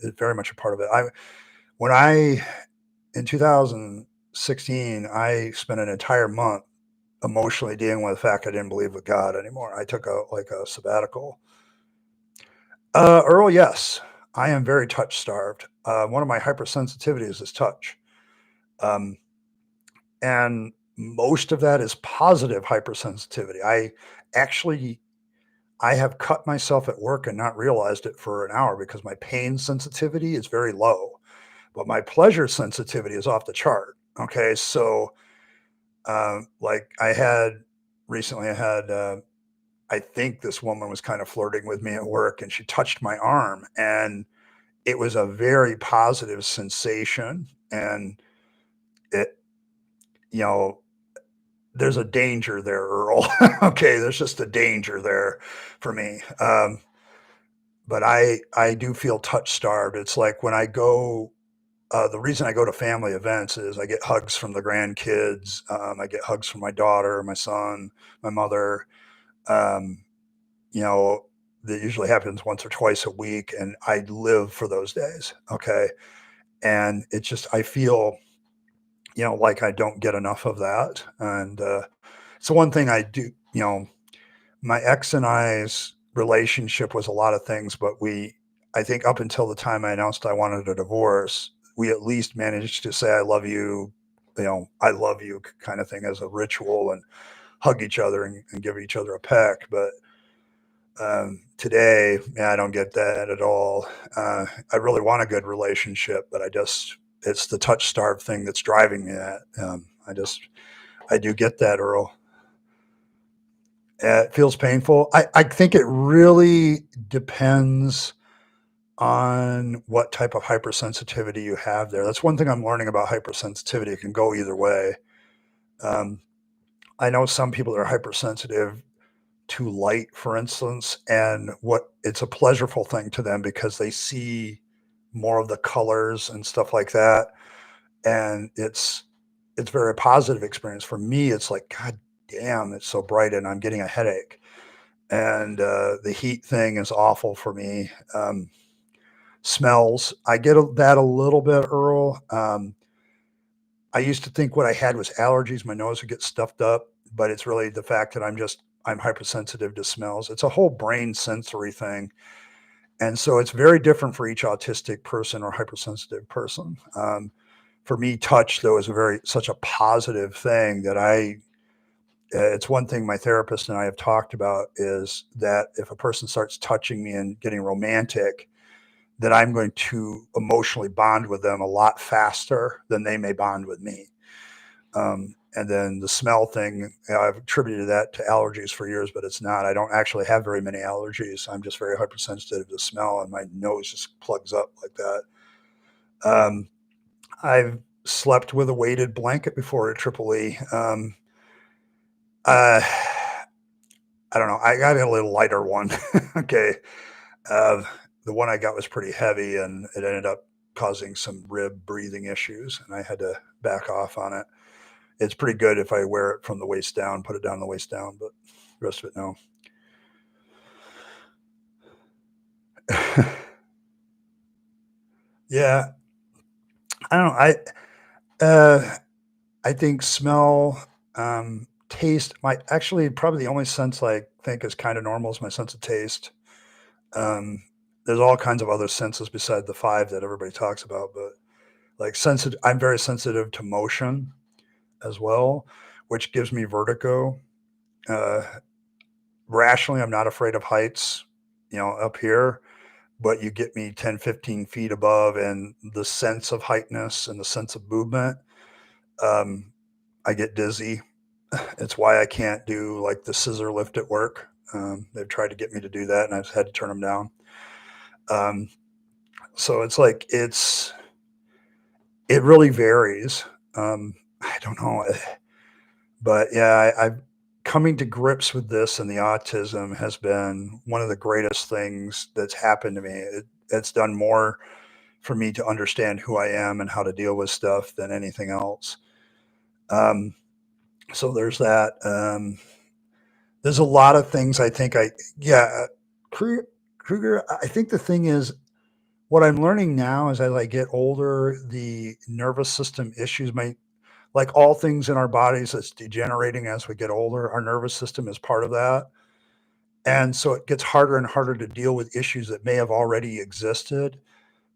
It's very much a part of it. When I in 2016, I spent an entire month emotionally dealing with the fact I didn't believe with God anymore. I took a sabbatical. Earl, yes, I am very touch starved. One of my hypersensitivities is touch. Um, and most of that is positive hypersensitivity. Actually I have cut myself at work and not realized it for an hour because my pain sensitivity is very low, but my pleasure sensitivity is off the chart. Okay, so like I had recently, I think this woman was kind of flirting with me at work, and she touched my arm, and it was a very positive sensation. And it, you know, there's a danger there, Earl. Okay, there's just a danger there for me. But I do feel touch starved. It's like when I go. The reason I go to family events is I get hugs from the grandkids. I get hugs from my daughter, my son, my mother. Um, you know, that usually happens once or twice a week, and I live for those days. Okay, and it's just I feel like I don't get enough of that, and so one thing I do. My ex and I's relationship was a lot of things, but I think up until the time I announced I wanted a divorce, we at least managed to say, I love you, I love you kind of thing as a ritual and hug each other and give each other a peck. But today, yeah, I don't get that at all. I really want a good relationship, but it's the touch starved thing that's driving me that. I do get that, Earl. It feels painful. I think it really depends on what type of hypersensitivity you have there. That's one thing I'm learning about hypersensitivity. It can go either way. Um, I know some people are hypersensitive to light, for instance, and what it's a pleasurable thing to them because they see more of the colors and stuff like that, and it's very positive experience. For me, it's like, God damn, it's so bright, and I'm getting a headache. And the heat thing is awful for me. Smells, I get that a little bit, Earl. I used to think what I had was allergies. My nose would get stuffed up, but it's really the fact that I'm hypersensitive to smells. It's a whole brain sensory thing, and so it's very different for each autistic person or hypersensitive person. For me, touch though is such a positive thing that it's one thing my therapist and I have talked about is that if a person starts touching me and getting romantic, that I'm going to emotionally bond with them a lot faster than they may bond with me. And then the smell thing, I've attributed that to allergies for years, but it's not. I don't actually have very many allergies. I'm just very hypersensitive to smell, and my nose just plugs up like that. Um, I've slept with a weighted blanket before at Triple E. Uh, I don't know. I got a little lighter one. Okay. Uh, the one I got was pretty heavy, and it ended up causing some rib breathing issues, and I had to back off on it. It's pretty good if I wear it from the waist down, put it down the waist down, but the rest of it, no. Yeah, I don't know. I think smell, taste. My actually probably the only sense I think is kind of normal is my sense of taste. Um, there's all kinds of other senses beside the five that everybody talks about, but like sensitive, I'm very sensitive to motion as well, which gives me vertigo. Uh, Rationally, I'm not afraid of heights, up here, but you get me 10, 15 feet above, and the sense of heightness and the sense of movement, um, I get dizzy. It's why I can't do like the scissor lift at work. They've tried to get me to do that, and I've had to turn them down. Um, so it's like it really varies. I don't know. But yeah, I've coming to grips with this, and the autism has been one of the greatest things that's happened to me. It's done more for me to understand who I am and how to deal with stuff than anything else. Um, so there's that. There's a lot of things I think yeah, Kruger, I think the thing is, what I'm learning now as I like get older, the nervous system issues might like all things in our bodies that's degenerating as we get older, our nervous system is part of that. And so it gets harder and harder to deal with issues that may have already existed,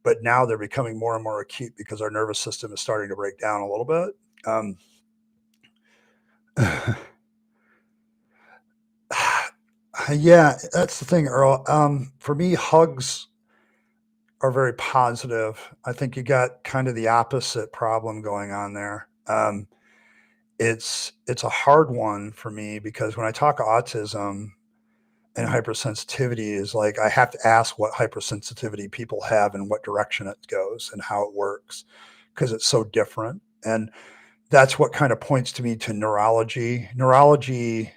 but now they're becoming more and more acute because our nervous system is starting to break down a little bit. Um, yeah, that's the thing, Earl. For me, hugs are very positive. I think you got kind of the opposite problem going on there. Um, it's a hard one for me because when I talk autism and hypersensitivity is like I have to ask what hypersensitivity people have and what direction it goes and how it works because it's so different. And that's what kind of points to me to neurology. Neurology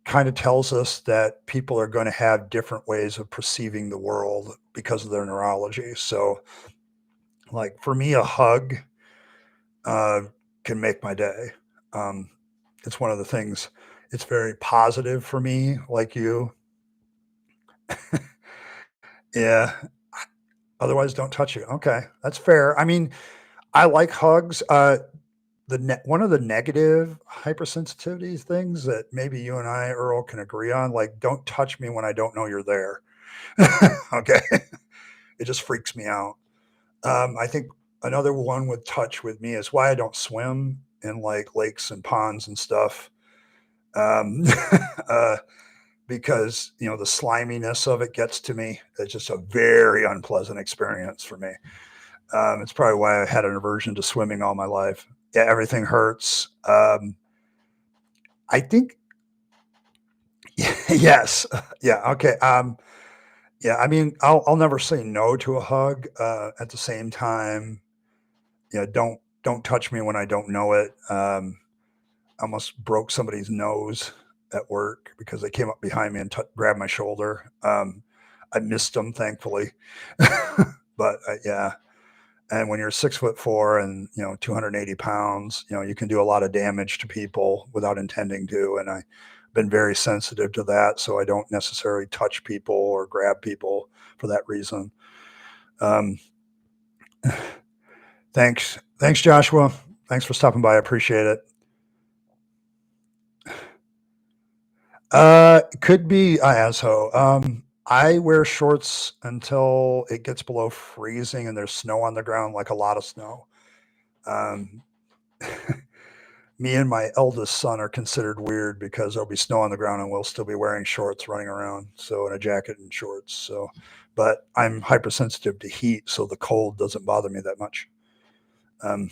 kind of tells us that people are going to have different ways of perceiving the world because of their neurology. So, like for me, a hug uh, can make my day. Um, it's one of the things. It's very positive for me, like you. Yeah. Otherwise, don't touch you. Okay, that's fair. I mean, I like hugs. One of the negative hypersensitivity things that maybe you and I, Earl, can agree on, like, don't touch me when I don't know you're there. Okay, it just freaks me out. I think another one with touch with me is why I don't swim in like lakes and ponds and stuff. Um, uh, because the sliminess of it gets to me. It's just a very unpleasant experience for me. It's probably why I had an aversion to swimming all my life. Yeah, everything hurts. I think yes, yeah, okay. Yeah, I mean, I'll never say no to a hug. At the same time, don't touch me when I don't know it. I almost broke somebody's nose at work because they came up behind me and grabbed my shoulder. I missed them, thankfully, but yeah. And when you're 6'4" and 280 pounds, you can do a lot of damage to people without intending to. And I've been very sensitive to that, so I don't necessarily touch people or grab people for that reason. Um, thanks, Joshua. Thanks for stopping by. I appreciate it. Could be a asshole. I wear shorts until it gets below freezing and there's snow on the ground, like a lot of snow. Um, Me and my eldest son are considered weird because there'll be snow on the ground and we'll still be wearing shorts running around. So, in a jacket and shorts. So, but I'm hypersensitive to heat, so the cold doesn't bother me that much. Um,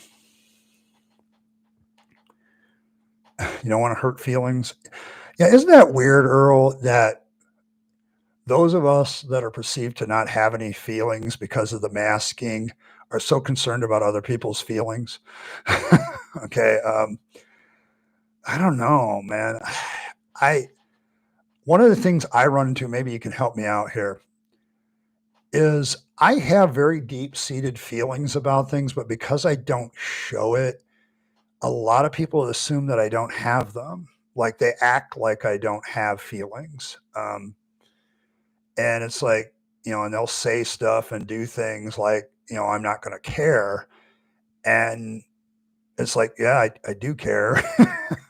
you don't want to hurt feelings. Yeah, isn't that weird, Earl, that those of us that are perceived to not have any feelings because of the masking are so concerned about other people's feelings? Okay. I don't know, man. I One of the things I run into, maybe you can help me out here, is I have very deep seated feelings about things, but because I don't show it, a lot of people assume that I don't have them. Like they act like I don't have feelings. And it's like, and they'll say stuff and do things like, I'm not going to care. And it's like, yeah, I do care.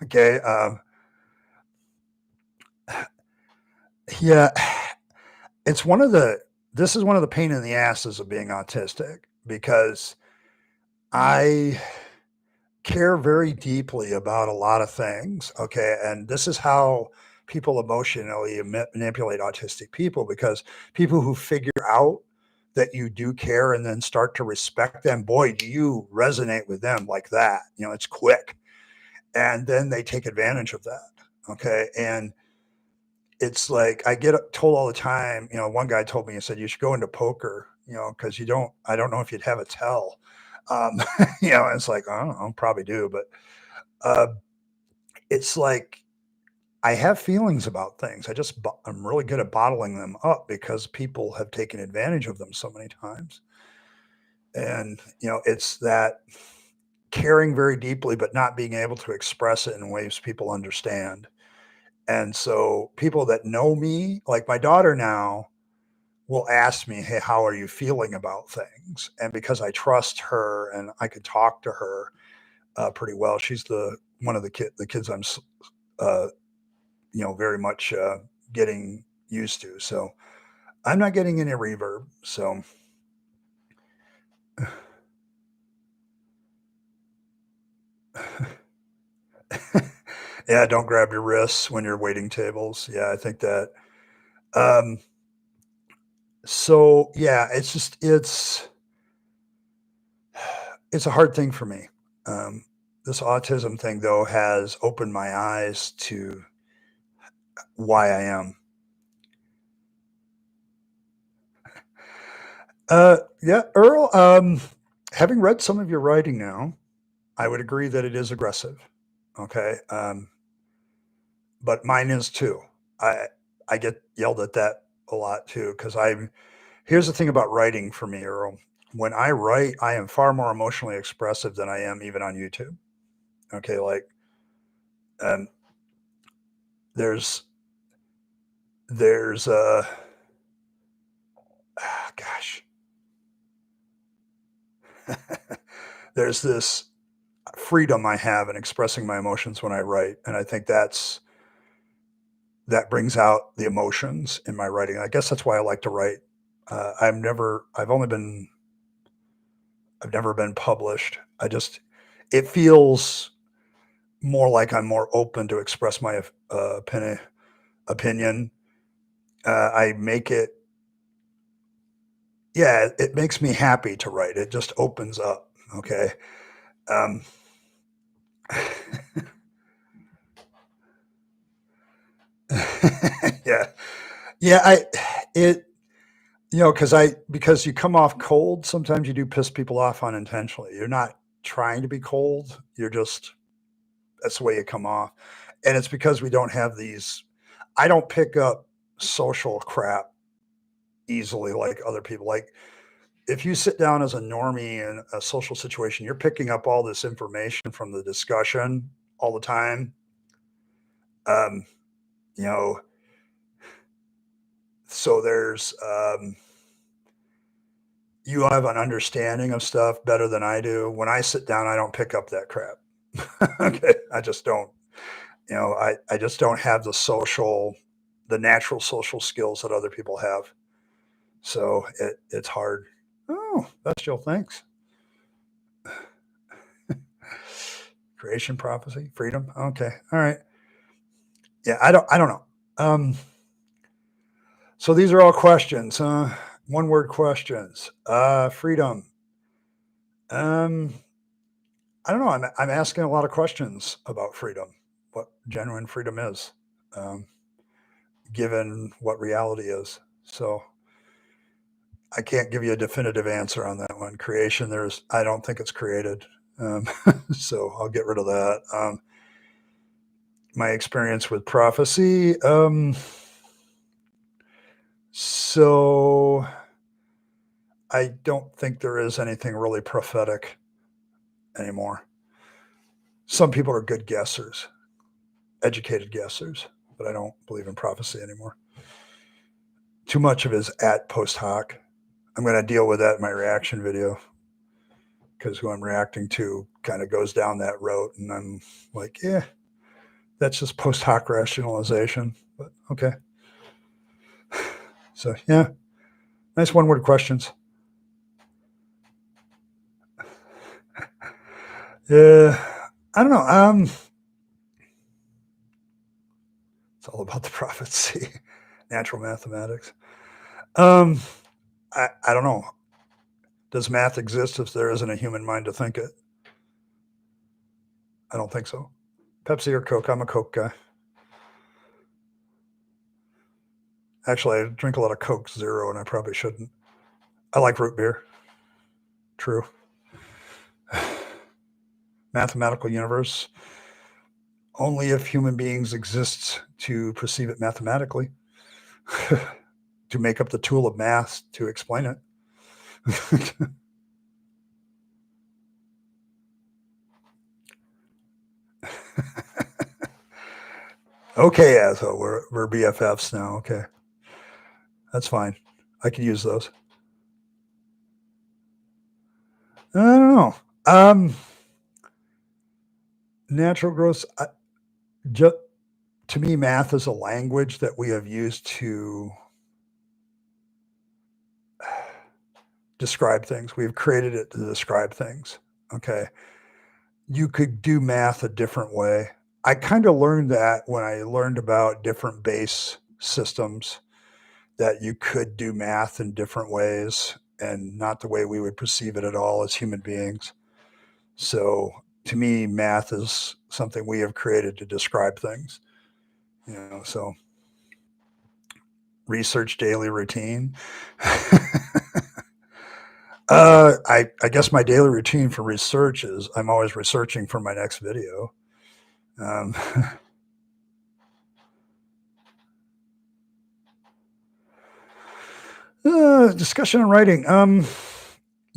Okay. Yeah. It's one of the, this is one of the pain in the asses of being autistic because I care very deeply about a lot of things. Okay. And this is how people emotionally manipulate autistic people because people who figure out that you do care and then start to respect them, boy, do you resonate with them like that. It's quick. And then they take advantage of that. Okay. And it's like I get told all the time, one guy told me, he said, you should go into poker, because I don't know if you'd have a tell. Um, it's like, I don't know, probably do, but uh, it's like I have feelings about things. I'm really good at bottling them up because people have taken advantage of them so many times. And, it's that caring very deeply, but not being able to express it in ways people understand. And so people that know me, like my daughter now, will ask me, "Hey, how are you feeling about things?" And because I trust her and I could talk to her pretty well, she's the one of the kids uh, very much getting used to. So I'm not getting any reverb. So yeah, don't grab your wrists when you're waiting tables. Yeah, I think that. Um, so yeah, it's it's a hard thing for me. This autism thing, though, has opened my eyes to why I am. Yeah, Earl, having read some of your writing now, I would agree that it is aggressive. Okay. But mine is too. I, I get yelled at that a lot too, because here's the thing about writing for me, Earl. When I write, I am far more emotionally expressive than I am even on YouTube. Okay. Like, um, there's, there's, gosh, there's this freedom I have in expressing my emotions when I write. And I think that brings out the emotions in my writing. I guess that's why I like to write. I've only been, I've never been published. It feels more like I'm more open to express my opinion. I make it, yeah, it makes me happy to write. It just opens up. Okay. Um, yeah. Yeah. It, because you come off cold, sometimes you do piss people off unintentionally. You're not trying to be cold. That's the way you come off. And it's because we don't have I don't pick up social crap easily like other people. Like, if you sit down as a normie in a social situation, you're picking up all this information from the discussion all the time. Um, you know, so you have an understanding of stuff better than I do. When I sit down, I don't pick up that crap. Okay. I just don't, I just don't have the natural social skills that other people have. So it's hard. Oh, that's Jill. Thanks. Creation, prophecy, freedom. Okay. All right. Yeah. I don't know. So these are all questions, one word questions. Freedom. Um, I don't know. I'm asking a lot of questions about freedom, what genuine freedom is, um, given what reality is. So I can't give you a definitive answer on that one. Creation, I don't think it's created. Um, so I'll get rid of that. My experience with prophecy. So I don't think there is anything really prophetic anymore. Some people are good guessers, educated guessers, but I don't believe in prophecy anymore. Too much of it is at post hoc. I'm going to deal with that in my reaction video, because who I'm reacting to kind of goes down that road, and I'm like, yeah, that's just post hoc rationalization. But okay. So yeah, nice one word questions. Yeah, I don't know. It's all about the prophecy, natural mathematics. Um, I don't know. Does math exist if there isn't a human mind to think it? I don't think so. Pepsi or Coke? I'm a Coke guy. Actually, I drink a lot of Coke Zero, and I probably shouldn't. I like root beer. True. Mathematical universe. Only if human beings exist to perceive it mathematically, to make up the tool of math to explain it. Okay, yeah, so we're BFFs now. Okay, that's fine. I can use those. I don't know. Natural growth. Just, to me, math is a language that we have used to describe things. We've created it to describe things. Okay. You could do math a different way. I kind of learned that when I learned about different base systems, that you could do math in different ways and not the way we would perceive it at all as human beings. So to me, math is something we have created to describe things. So research daily routine. I guess my daily routine for research is I'm always researching for my next video. Um, discussion on writing.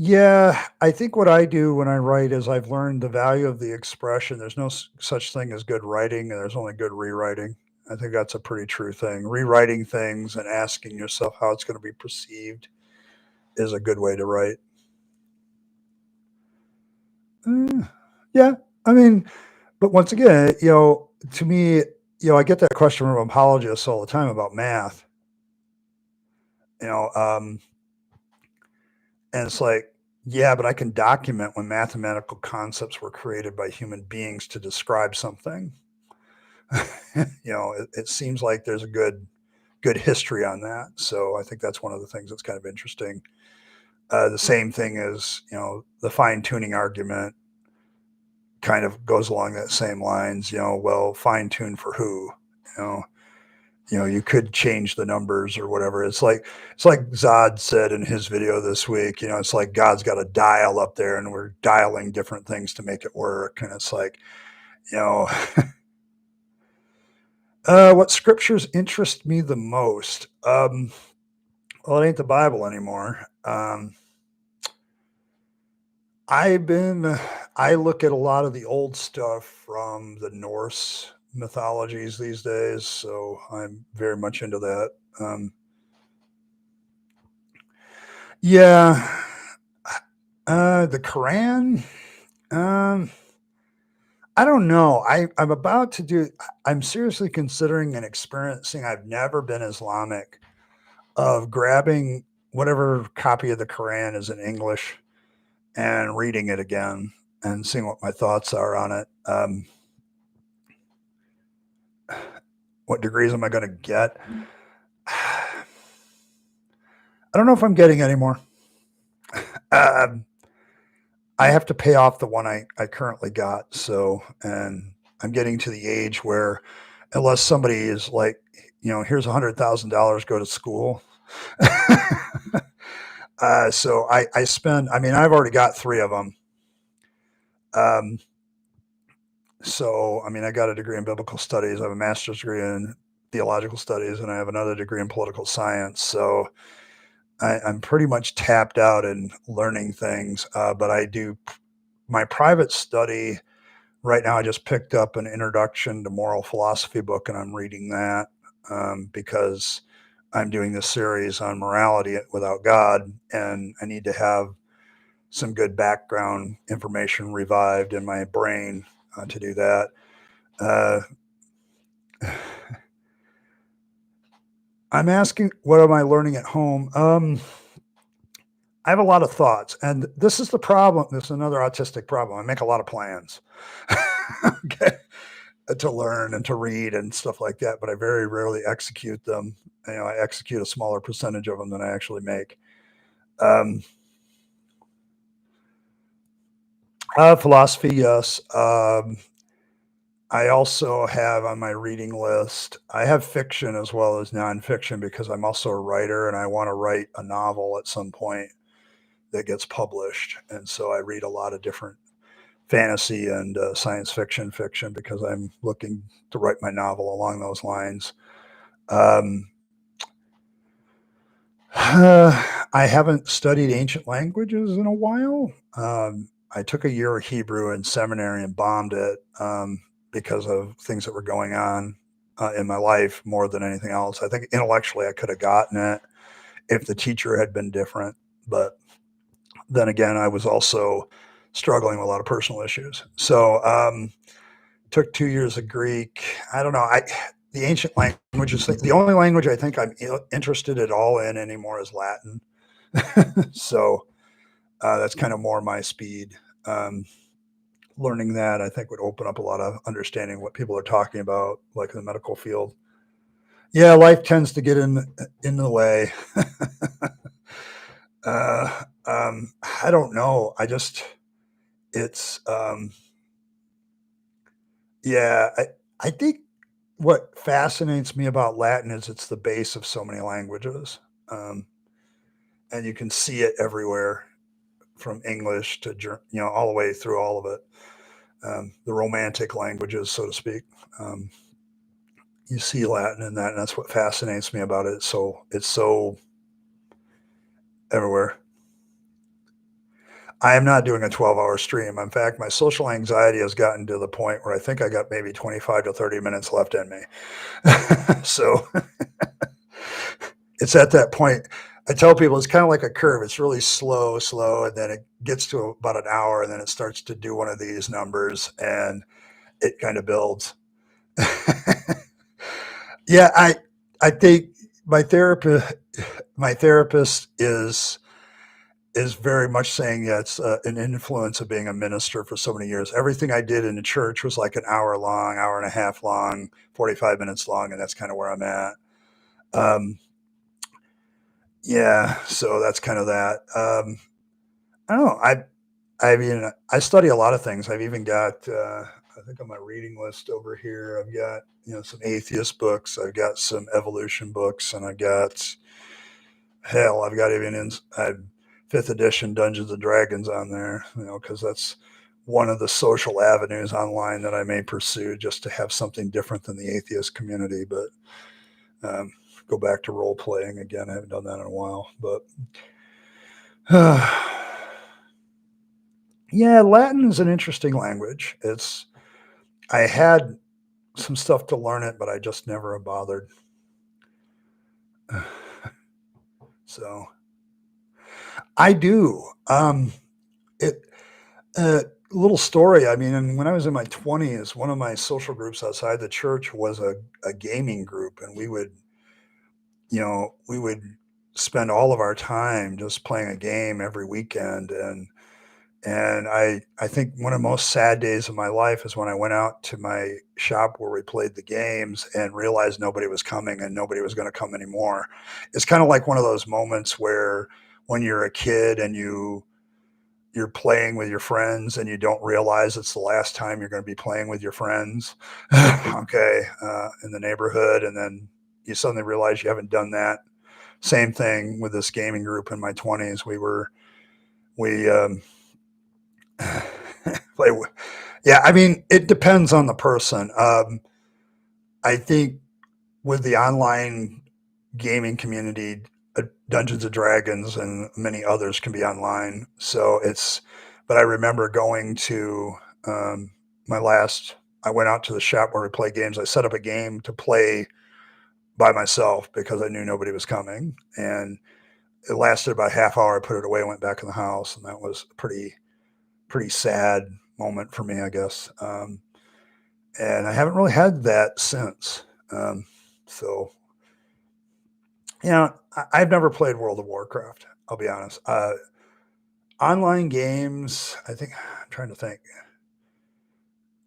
Yeah, I think what I do when I write is I've learned the value of the expression. There's no such thing as good writing, and there's only good rewriting. I think that's a pretty true thing. Rewriting things and asking yourself how it's going to be perceived is a good way to write. Uh, yeah, I mean, but once again, to me, I get that question from apologists all the time about math. You know, um, and it's like, yeah, but I can document when mathematical concepts were created by human beings to describe something. It seems like there's a good history on that. So I think that's one of the things that's kind of interesting. The same thing is, the fine tuning argument kind of goes along that same lines. Well, fine tune for who? You know, you could change the numbers or whatever. It's like Zod said in his video this week. It's like God's got a dial up there, and we're dialing different things to make it work. And it's like, you know, what scriptures interest me the most? Well, it ain't the Bible anymore. I've been I look at a lot of the old stuff from the Norse mythologies these days, so I'm very much into that. Yeah, the Quran. Um, I don't know. I'm about to do. I'm seriously considering and experiencing. I've never been Islamic of grabbing whatever copy of the Quran is in English and reading it again and seeing what my thoughts are on it. What degrees am I going to get? I don't know if I'm getting any more. Um, I have to pay off the one I currently got. So, and I'm getting to the age where, unless somebody is like, here's $100,000, go to school. So I spend, I mean, I've already got three of them. So, I mean, I got a degree in biblical studies. I have a master's degree in theological studies, and I have another degree in political science. So I'm pretty much tapped out in learning things. But I do my private study right now. I just picked up an introduction to moral philosophy book, and I'm reading that because I'm doing this series on morality without God, and I need to have some good background information revived in my brain to do that. Uh, I'm asking, what am I learning at home? I have a lot of thoughts, and this is the problem. This is another autistic problem. I make a lot of plans, okay, to learn and to read and stuff like that, but I very rarely execute them. I execute a smaller percentage of them than I actually make. Um, Philosophy, yes. I also have on my reading list, I have fiction as well as nonfiction because I'm also a writer and I want to write a novel at some point that gets published. And so I read a lot of different fantasy and science fiction because I'm looking to write my novel along those lines. Um, I haven't studied ancient languages in a while. I took a year of Hebrew in seminary and bombed it because of things that were going on in my life more than anything else. I think intellectually I could have gotten it if the teacher had been different. But then again, I was also struggling with a lot of personal issues. So took 2 years of Greek. I don't know. The ancient languages. The only language I think I'm interested at all in anymore is Latin. So that's kind of more my speed. Learning that I think would open up a lot of understanding what people are talking about, like in the medical field. Yeah, life tends to get in the way. uh, I don't know. It's yeah, I think what fascinates me about Latin is it's the base of so many languages, um, and you can see it everywhere from English to all the way through all of it. The romantic languages, so to speak. Um, you see Latin in that, and that's what fascinates me about it. So it's so everywhere. I am not doing a 12-hour stream. In fact, my social anxiety has gotten to the point where I think I got maybe 25 to 30 minutes left in me. So it's at that point. I tell people it's kind of like a curve. It's really slow, slow, and then it gets to about an hour, and then it starts to do one of these numbers, and it kind of builds. Yeah, I think my therapist my therapist is very much saying, yeah, it's an influence of being a minister for so many years. Everything I did in the church was like an hour long, hour and a half long, 45 minutes long, and that's kind of where I'm at. Um, yeah, so that's kind of that. I don't know. I mean, I study a lot of things. I've even got, I think on my reading list over here, I've got, some atheist books. I've got some evolution books, and I've got even fifth edition Dungeons and Dragons on there, because that's one of the social avenues online that I may pursue just to have something different than the atheist community. But um, go back to role playing again. I haven't done that in a while, but yeah, Latin is an interesting language. I had some stuff to learn it, but I just never have bothered. So I do. It little story. I mean, when I was in my 20s, one of my social groups outside the church was a gaming group, and we would spend all of our time just playing a game every weekend. And I think one of the most sad days of my life is when I went out to my shop where we played the games and realized nobody was coming and nobody was going to come anymore. It's kind of like one of those moments where when you're a kid and you're playing with your friends and you don't realize it's the last time you're going to be playing with your friends, okay, in the neighborhood, and then you suddenly realize you haven't done that. Same thing with this gaming group in my 20s. We play. Yeah, I mean, it depends on the person. I think with the online gaming community, Dungeons and Dragons and many others can be online. But I remember going to um, my last. I went out to the shop where we play games. I set up a game to play by myself because I knew nobody was coming, and it lasted about a half hour. I put it away, went back in the house, and that was a pretty sad moment for me, I guess. And I haven't really had that since. Um, so I've never played World of Warcraft. I'll be honest. Online games, I think I'm trying to think.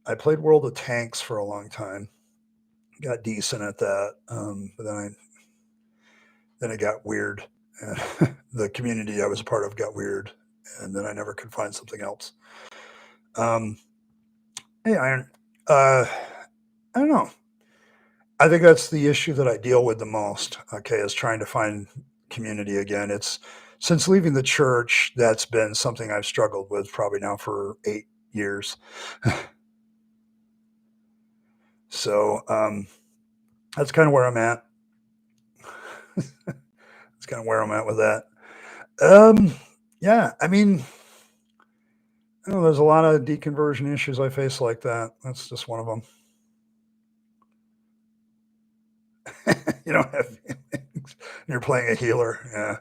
I played World of Tanks for a long time. Got decent at that, but then it got weird. The community I was a part of got weird, and then I never could find something else. Um, hey, Iron. Uh, I don't know. I think that's the issue that I deal with the most. Okay, is trying to find community again. It's since leaving the church, that's been something I've struggled with probably now for 8 years. So that's kind of where I'm at. That's kind of where I'm at with that. Um, yeah, I mean, there's a lot of deconversion issues I face like that. That's just one of them. You don't have feelings. You're playing a healer. Yeah.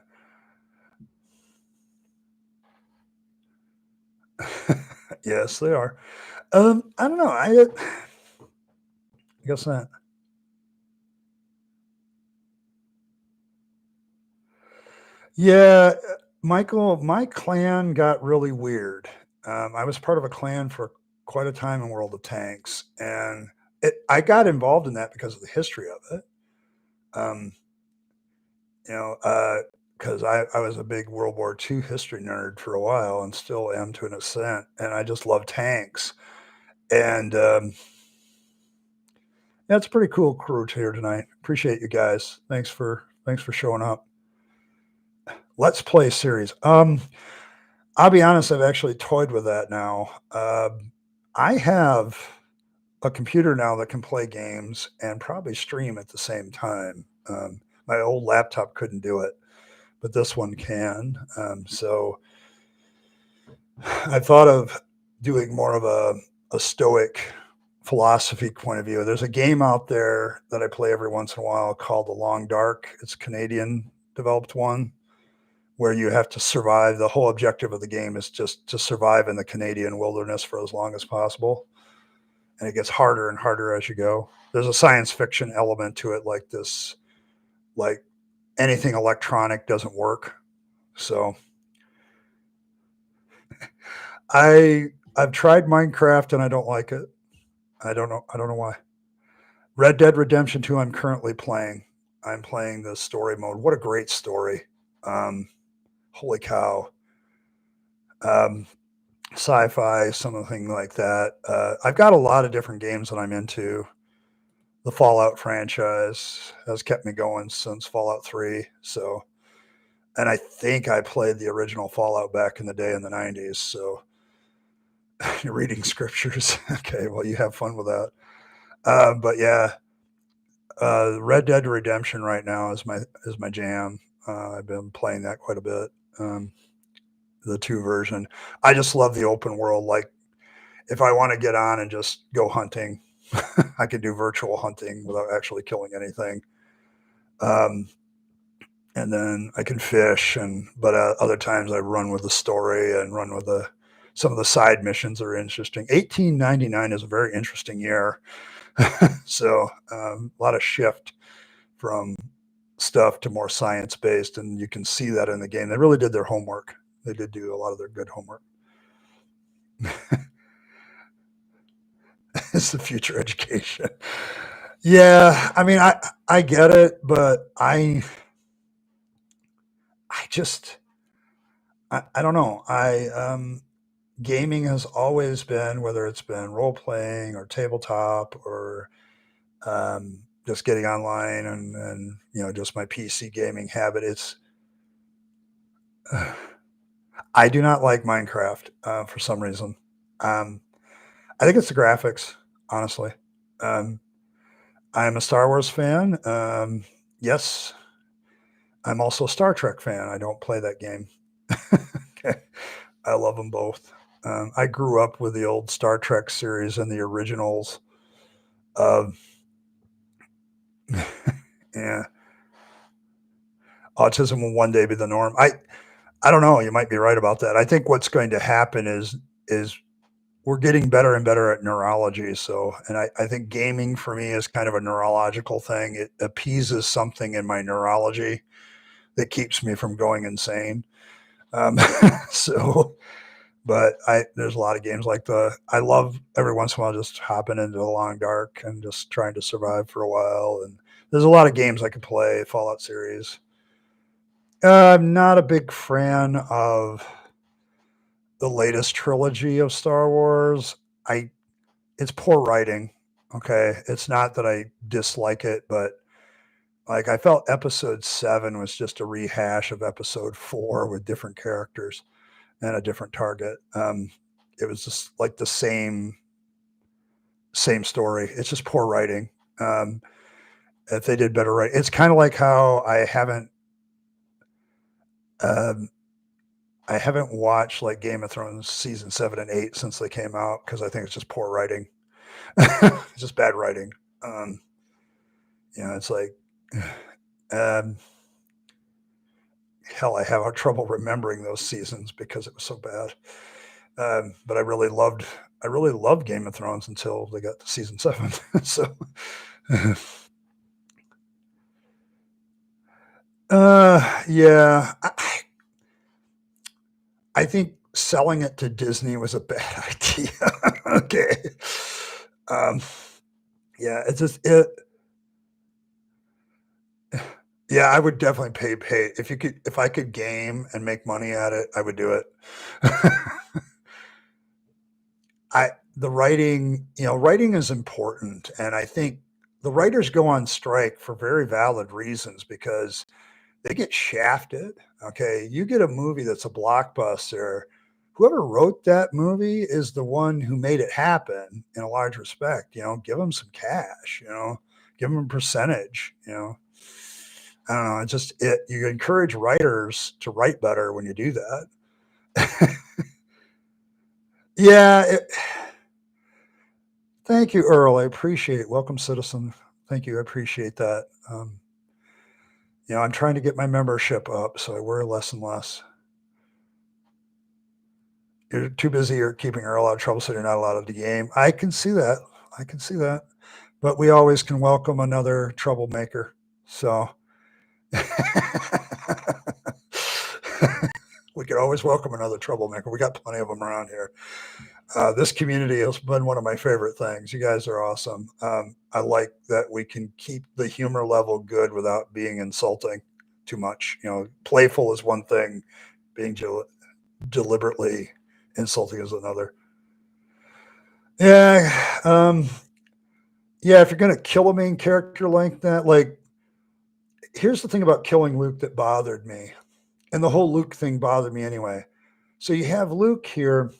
Yes, they are. I don't know. I guess not. Yeah, Michael, my clan got really weird. I was part of a clan for quite a time in World of Tanks, and I got involved in that because of the history of it. Um, you know, because I was a big World War II history nerd for a while and still am to an extent, and I just love tanks. And yeah, it's a pretty cool crew here tonight. Appreciate you guys. Thanks for showing up. Let's Play series. I'll be honest, I've actually toyed with that now. I have a computer now that can play games and probably stream at the same time. My old laptop couldn't do it, but this one can. So I thought of doing more of a stoic philosophy point of view. There's a game out there that I play every once in a while called The Long Dark. It's a Canadian developed one where you have to survive. The whole objective of the game is just to survive in the Canadian wilderness for as long as possible. And it gets harder and harder as you go. There's a science fiction element to it, like this, like anything electronic doesn't work. So I've tried Minecraft and I don't like it. I don't know why. Red Dead Redemption 2 I'm currently playing. I'm playing the story mode. What a great story. Holy cow. Sci-fi, something like that. I've got a lot of different games that I'm into. The Fallout franchise has kept me going since Fallout 3. So, and I think I played the original Fallout back in the day in the 90s. So, you're reading scriptures. Okay, well, you have fun with that. But yeah, Red Dead Redemption right now is my jam. I've been playing that quite a bit. The 2 version. I just love the open world. Like if I want to get on and just go hunting, I can do virtual hunting without actually killing anything. And then I can fish, but other times I run with the story and run with some of the side missions are interesting. 1899 is a very interesting year. So a lot of shift from stuff to more science based, and you can see that in the game. They really did their homework. They did do a lot of their good homework. It's the future education. Yeah, I mean, I get it, but I just I don't know. Gaming has always been, whether it's been role playing or tabletop or just getting online and just my PC gaming habit. It's I do not like Minecraft for some reason. Um, I think it's the graphics, honestly. Um, I'm a Star Wars fan. Yes, I'm also a Star Trek fan. I don't play that game. Okay. I love them both. I grew up with the old Star Trek series and the originals. Uh, yeah, autism will one day be the norm. I don't know. You might be right about that. I think what's going to happen is we're getting better and better at neurology. So, and I think gaming for me is kind of a neurological thing. It appeases something in my neurology that keeps me from going insane. Um, so, but there's a lot of games like I love every once in a while just hopping into the Long Dark and just trying to survive for a while. And there's a lot of games I could play, Fallout series. I'm not a big fan of the latest trilogy of Star Wars. It's poor writing. Okay, it's not that I dislike it, but like I felt Episode 7 was just a rehash of Episode 4 with different characters and a different target. It was just like the same story. It's just poor writing. Um, if they did better writing, it's kind of like how um, I haven't watched like Game of Thrones season 7 and 8 since they came out because I think it's just poor writing. It's just bad writing. Um, it's like um, hell, I have trouble remembering those seasons because it was so bad. But I really loved Game of Thrones until they got to season 7. So, yeah, I think selling it to Disney was a bad idea. Okay. Um, yeah, Yeah, I would definitely pay if I could game and make money at it, I would do it. The writing, writing is important, and I think the writers go on strike for very valid reasons because they get shafted. Okay, you get a movie that's a blockbuster. Whoever wrote that movie is the one who made it happen in a large respect. Give them some cash. Give them a percentage. I don't know. It's just you encourage writers to write better when you do that. Yeah. Thank you, Earl. I appreciate it. Welcome, citizen. Thank you. I appreciate that. I'm trying to get my membership up, so I worry less and less. You're too busy. You're keeping Earl out of trouble, so you're not allowed to game. I can see that. I can see that. But we always can welcome another troublemaker. So we can always welcome another troublemaker. We got plenty of them around here. This community has been one of my favorite things. You guys are awesome. I like that we can keep the humor level good without being insulting too much. Playful is one thing, being deliberately insulting is another. Yeah. Yeah, if you're going to kill a main character like that, here's the thing about killing Luke that bothered me. And the whole Luke thing bothered me anyway. So you have Luke here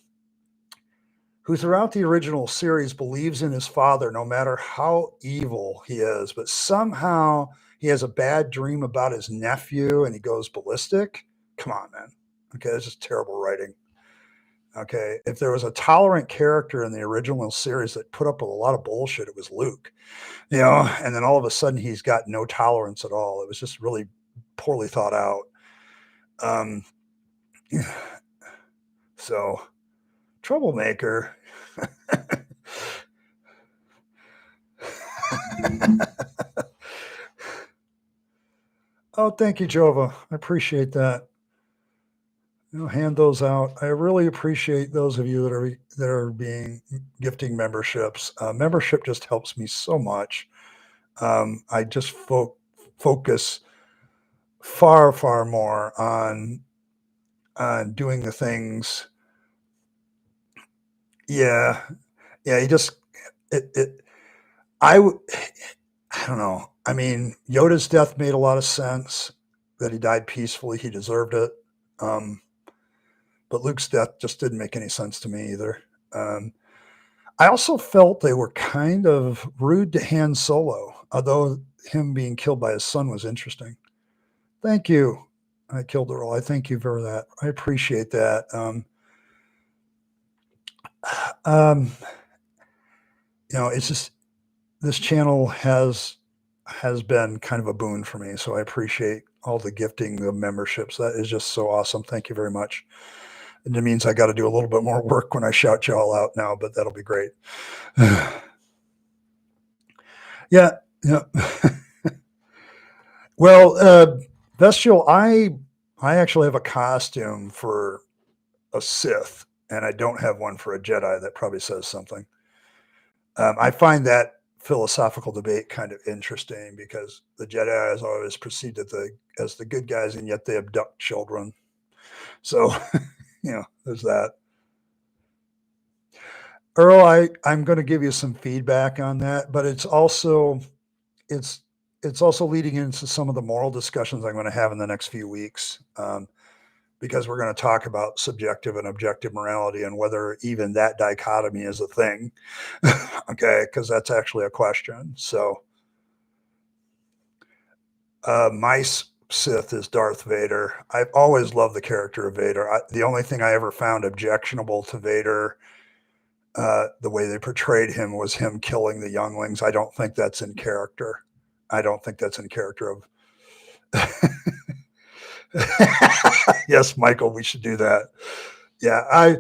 who throughout the original series believes in his father no matter how evil he is, but somehow he has a bad dream about his nephew and he goes ballistic. Come on, man. Okay, this is terrible writing. Okay, if there was a tolerant character in the original series that put up with a lot of bullshit, it was Luke. And then all of a sudden he's got no tolerance at all. It was just really poorly thought out. Um, so, troublemaker. Oh, thank you, Jova. I appreciate that. Hand those out. I really appreciate those of you that are being gifting memberships. Membership just helps me so much. I just focus far, far more on doing the things. Yeah, yeah. You just it. I I don't know. I mean, Yoda's death made a lot of sense. That he died peacefully, he deserved it. Um, but Luke's death just didn't make any sense to me either. Um, I also felt they were kind of rude to Han Solo, although him being killed by his son was interesting. Thank you. I killed Earl. I thank you for that. I appreciate that. Um, it's just this channel has been kind of a boon for me, so I appreciate all the gifting, the memberships. That is just so awesome. Thank you very much. And it means I got to do a little bit more work when I shout you all out now, but that'll be great. Yeah, yeah. Well, Bestial, I actually have a costume for a Sith, and I don't have one for a Jedi. That probably says something. I find that philosophical debate kind of interesting because the Jedi is always perceived as the good guys, and yet they abduct children. So, there's that. Earl, I'm going to give you some feedback on that, but it's it's also leading into some of the moral discussions I'm going to have in the next few weeks, because we're going to talk about subjective and objective morality and whether even that dichotomy is a thing. Okay, because that's actually a question. So, my Sith is Darth Vader. I've always loved the character of Vader. The only thing I ever found objectionable to Vader, the way they portrayed him, was him killing the younglings. I don't think that's in character. I don't think that's in character of. Yes, Michael, we should do that. Yeah,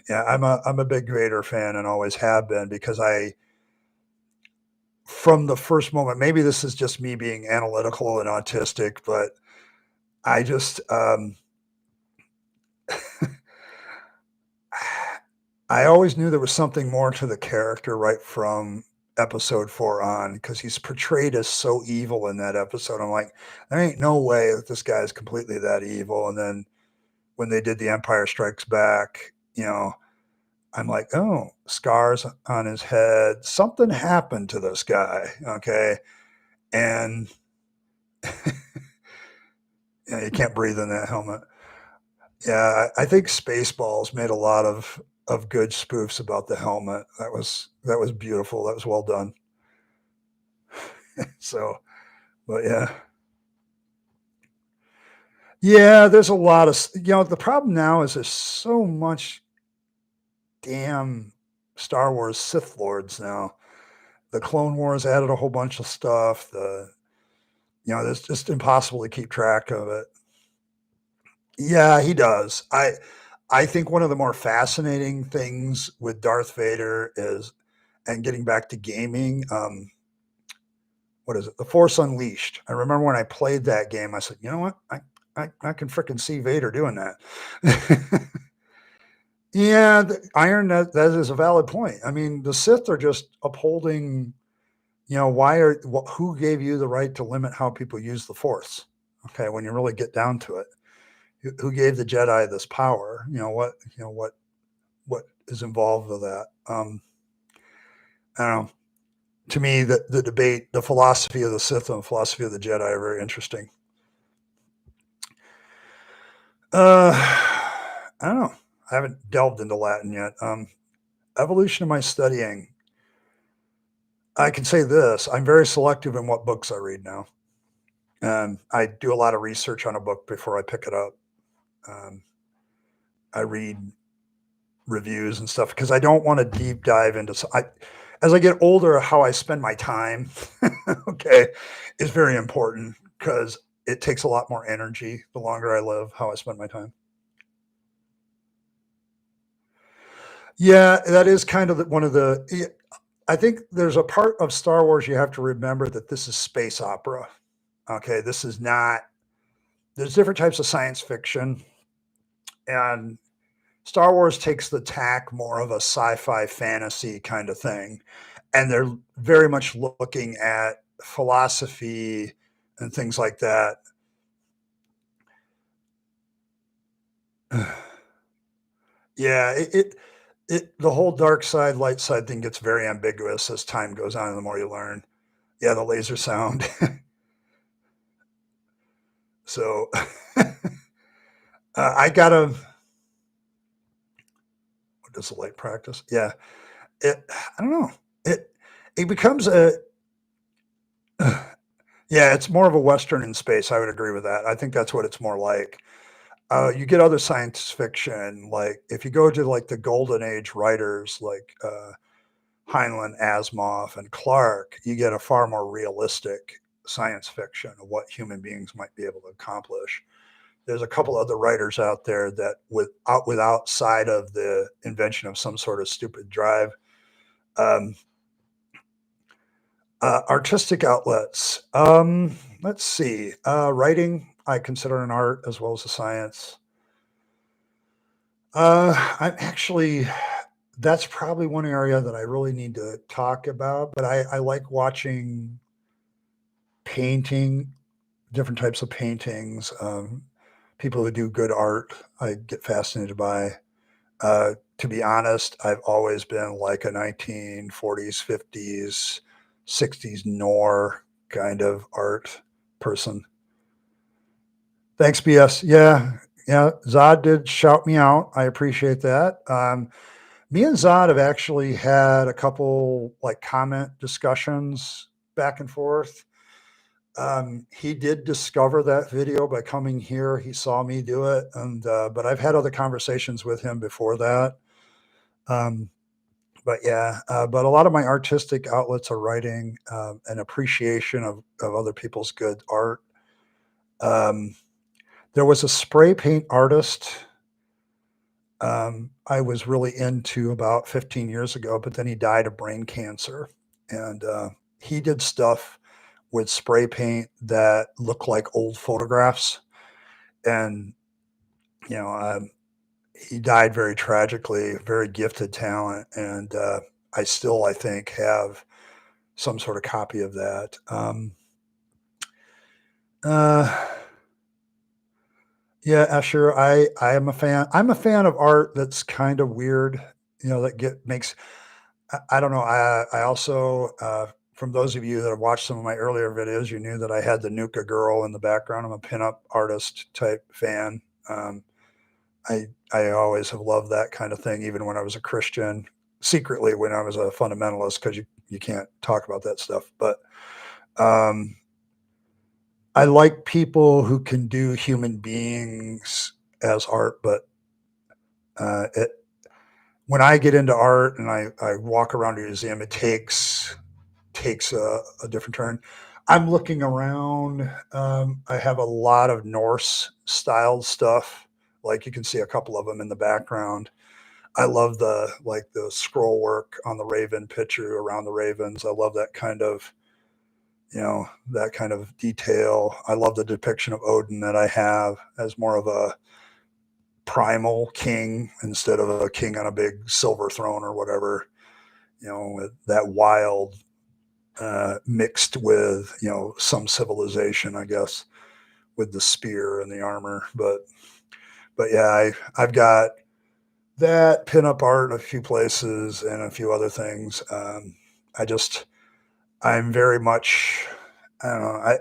yeah, I'm a big Vader fan and always have been because from the first moment, maybe this is just me being analytical and autistic, but I just I always knew there was something more to the character right from episode 4 on, because he's portrayed as so evil in that episode. I'm like, there ain't no way that this guy is completely that evil. And then when they did the Empire Strikes Back, I'm like, oh, scars on his head. Something happened to this guy. Okay. And you can't breathe in that helmet. Yeah, I think Spaceballs made a lot of good spoofs about the helmet. That was beautiful. That was well done. So, but yeah, there's a lot of the problem now is there's so much damn Star Wars Sith Lords now. The Clone Wars added a whole bunch of stuff. It's just impossible to keep track of it. Yeah, he does. I think one of the more fascinating things with Darth Vader is, and getting back to gaming, what is it? The Force Unleashed. I remember when I played that game, I said, you know what? I can freaking see Vader doing that. Yeah, that is a valid point. I mean, the Sith are just upholding, who gave you the right to limit how people use the Force? Okay, when you really get down to it, who gave the Jedi this power? What is involved with that? I don't know. To me, the debate, the philosophy of the Sith and the philosophy of the Jedi are very interesting. I don't know. I haven't delved into Latin yet. Evolution of my studying. I can say this: I'm very selective in what books I read now. I do a lot of research on a book before I pick it up. Um, I read reviews and stuff because I don't want to deep dive into. As I get older, how I spend my time, okay, is very important because it takes a lot more energy the longer I live. How I spend my time. Yeah, that is kind of one of the. I think there's a part of Star Wars you have to remember that this is space opera. Okay, this is not. There's different types of science fiction, and Star Wars takes the tack more of a sci-fi fantasy kind of thing, and they're very much looking at philosophy and things like that. Yeah, the whole dark side, light side thing gets very ambiguous as time goes on and the more you learn. Yeah, the laser sound. So I gotta. What does the light practice? Yeah, it. I don't know. It becomes a. Yeah, it's more of a Western in space. I would agree with that. I think that's what it's more like. You get other science fiction, like if you go to like the golden age writers like Heinlein, Asimov, and Clarke, you get a far more realistic science fiction of what human beings might be able to accomplish. There's a couple other writers out there that with outside of the invention of some sort of stupid drive, um, artistic outlets. Let's see. Writing, I consider an art as well as a science. I'm actually that's probably one area that I really need to talk about. But I like watching painting, different types of paintings. People who do good art, I get fascinated by. To be honest, I've always been like a 1940s, 50s, 60s noir kind of art person. Thanks, BS. Yeah, yeah. Zod did shout me out. I appreciate that. Me and Zod have actually had a couple like comment discussions back and forth. He did discover that video by coming here. He saw me do it, and but I've had other conversations with him before that. Um, but yeah, but a lot of my artistic outlets are writing, an appreciation of other people's good art. Um, there was a spray paint artist I was really into about 15 years ago, but then he died of brain cancer. And he did stuff with spray paint that looked like old photographs. And, you know, he died very tragically, very gifted talent. And I still, I think, have some sort of copy of that. Uh, yeah, sure. I am a fan. I'm a fan of art that's kind of weird. That get makes. I don't know. I also, from those of you that have watched some of my earlier videos, you knew that I had the Nuka girl in the background. I'm a pinup artist type fan. Um, I always have loved that kind of thing, even when I was a Christian. Secretly, when I was a fundamentalist, because you can't talk about that stuff. But um, I like people who can do human beings as art. But it when I get into art and I walk around a museum, it takes a different turn. I'm looking around. I have a lot of Norse styled stuff. Like you can see a couple of them in the background. I love the scroll work on the raven picture around the ravens. I love that kind of detail. I love the depiction of Odin that I have as more of a primal king instead of a king on a big silver throne or whatever. With that wild mixed with some civilization, I guess, with the spear and the armor. But yeah, I've got that pinup art in a few places and a few other things. I'm very much, I don't know.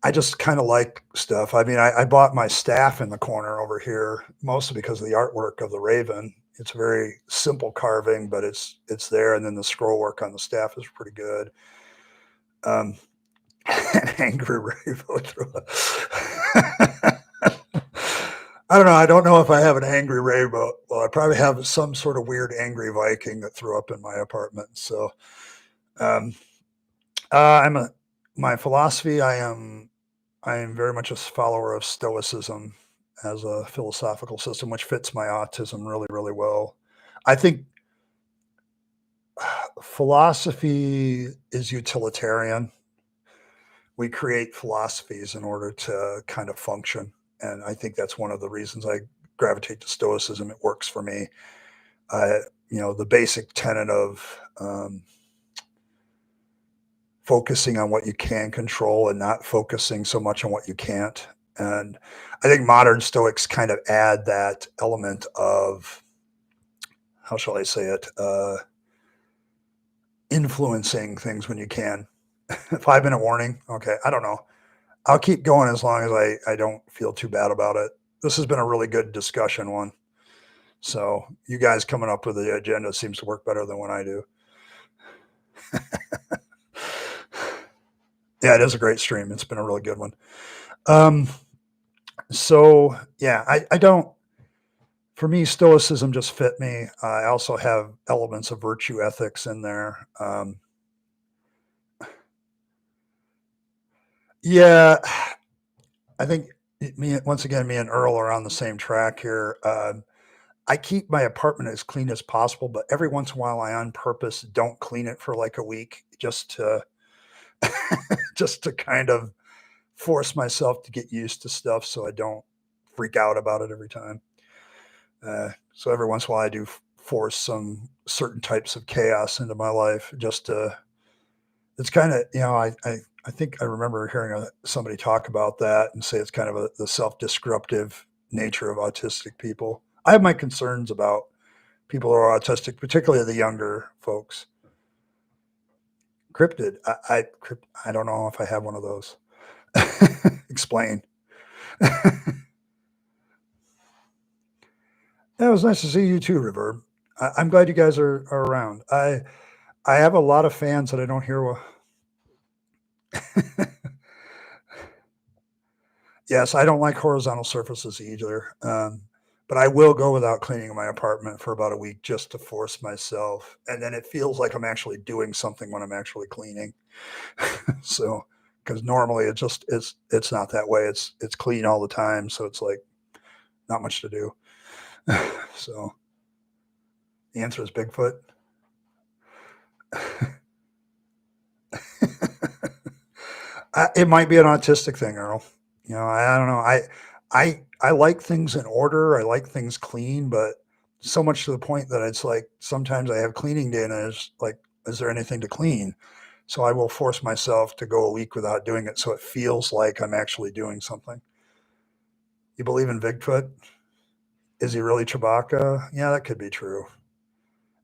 I just kind of like stuff. I mean, I bought my staff in the corner over here mostly because of the artwork of the raven. It's a very simple carving, but it's there, and then the scroll work on the staff is pretty good. Um, an angry raven. I don't know. I don't know if I have an angry rainbow. Well, I probably have some sort of weird angry Viking that threw up in my apartment. So, um, I'm a my philosophy. I am very much a follower of Stoicism as a philosophical system, which fits my autism really, really well. I think philosophy is utilitarian. We create philosophies in order to kind of function, and I think that's one of the reasons I gravitate to Stoicism. It works for me. Uh, the basic tenet of focusing on what you can control and not focusing so much on what you can't. And I think modern Stoics kind of add that element of, how shall I say it, influencing things when you can. 5 minute warning. Okay. I don't know. I'll keep going as long as I don't feel too bad about it. This has been a really good discussion one. So you guys coming up with the agenda seems to work better than what I do. Yeah, it is a great stream. It's been a really good one. Um, so yeah, I don't, for me, Stoicism just fit me. I also have elements of virtue ethics in there. Yeah, I think once again, me and Earl are on the same track here. I keep my apartment as clean as possible, but every once in a while, I on purpose don't clean it for like a week just to just to kind of force myself to get used to stuff, so I don't freak out about it every time. So every once in a while, I do force some certain types of chaos into my life. It's kind of, I think I remember hearing somebody talk about that and say it's kind of the self-destructive nature of autistic people. I have my concerns about people who are autistic, particularly the younger folks. Cryptid, I don't know if I have one of those. Explain. Yeah, it was nice to see you too, Reverb. I'm glad you guys are around. I have a lot of fans that I don't hear. Yes, I don't like horizontal surfaces either. But I will go without cleaning my apartment for about a week just to force myself, and then it feels like I'm actually doing something when I'm actually cleaning. So, because normally it's not that way. It's clean all the time, so it's like not much to do. So the answer is Bigfoot. It might be an autistic thing, Earl. I don't know. I like things in order. I like things clean, but so much to the point that it's like sometimes I have cleaning day and it's like Is there anything to clean? So I will force myself to go a week without doing it so it feels like I'm actually doing something. You believe in Bigfoot? Is he really Chewbacca? Yeah, that could be true.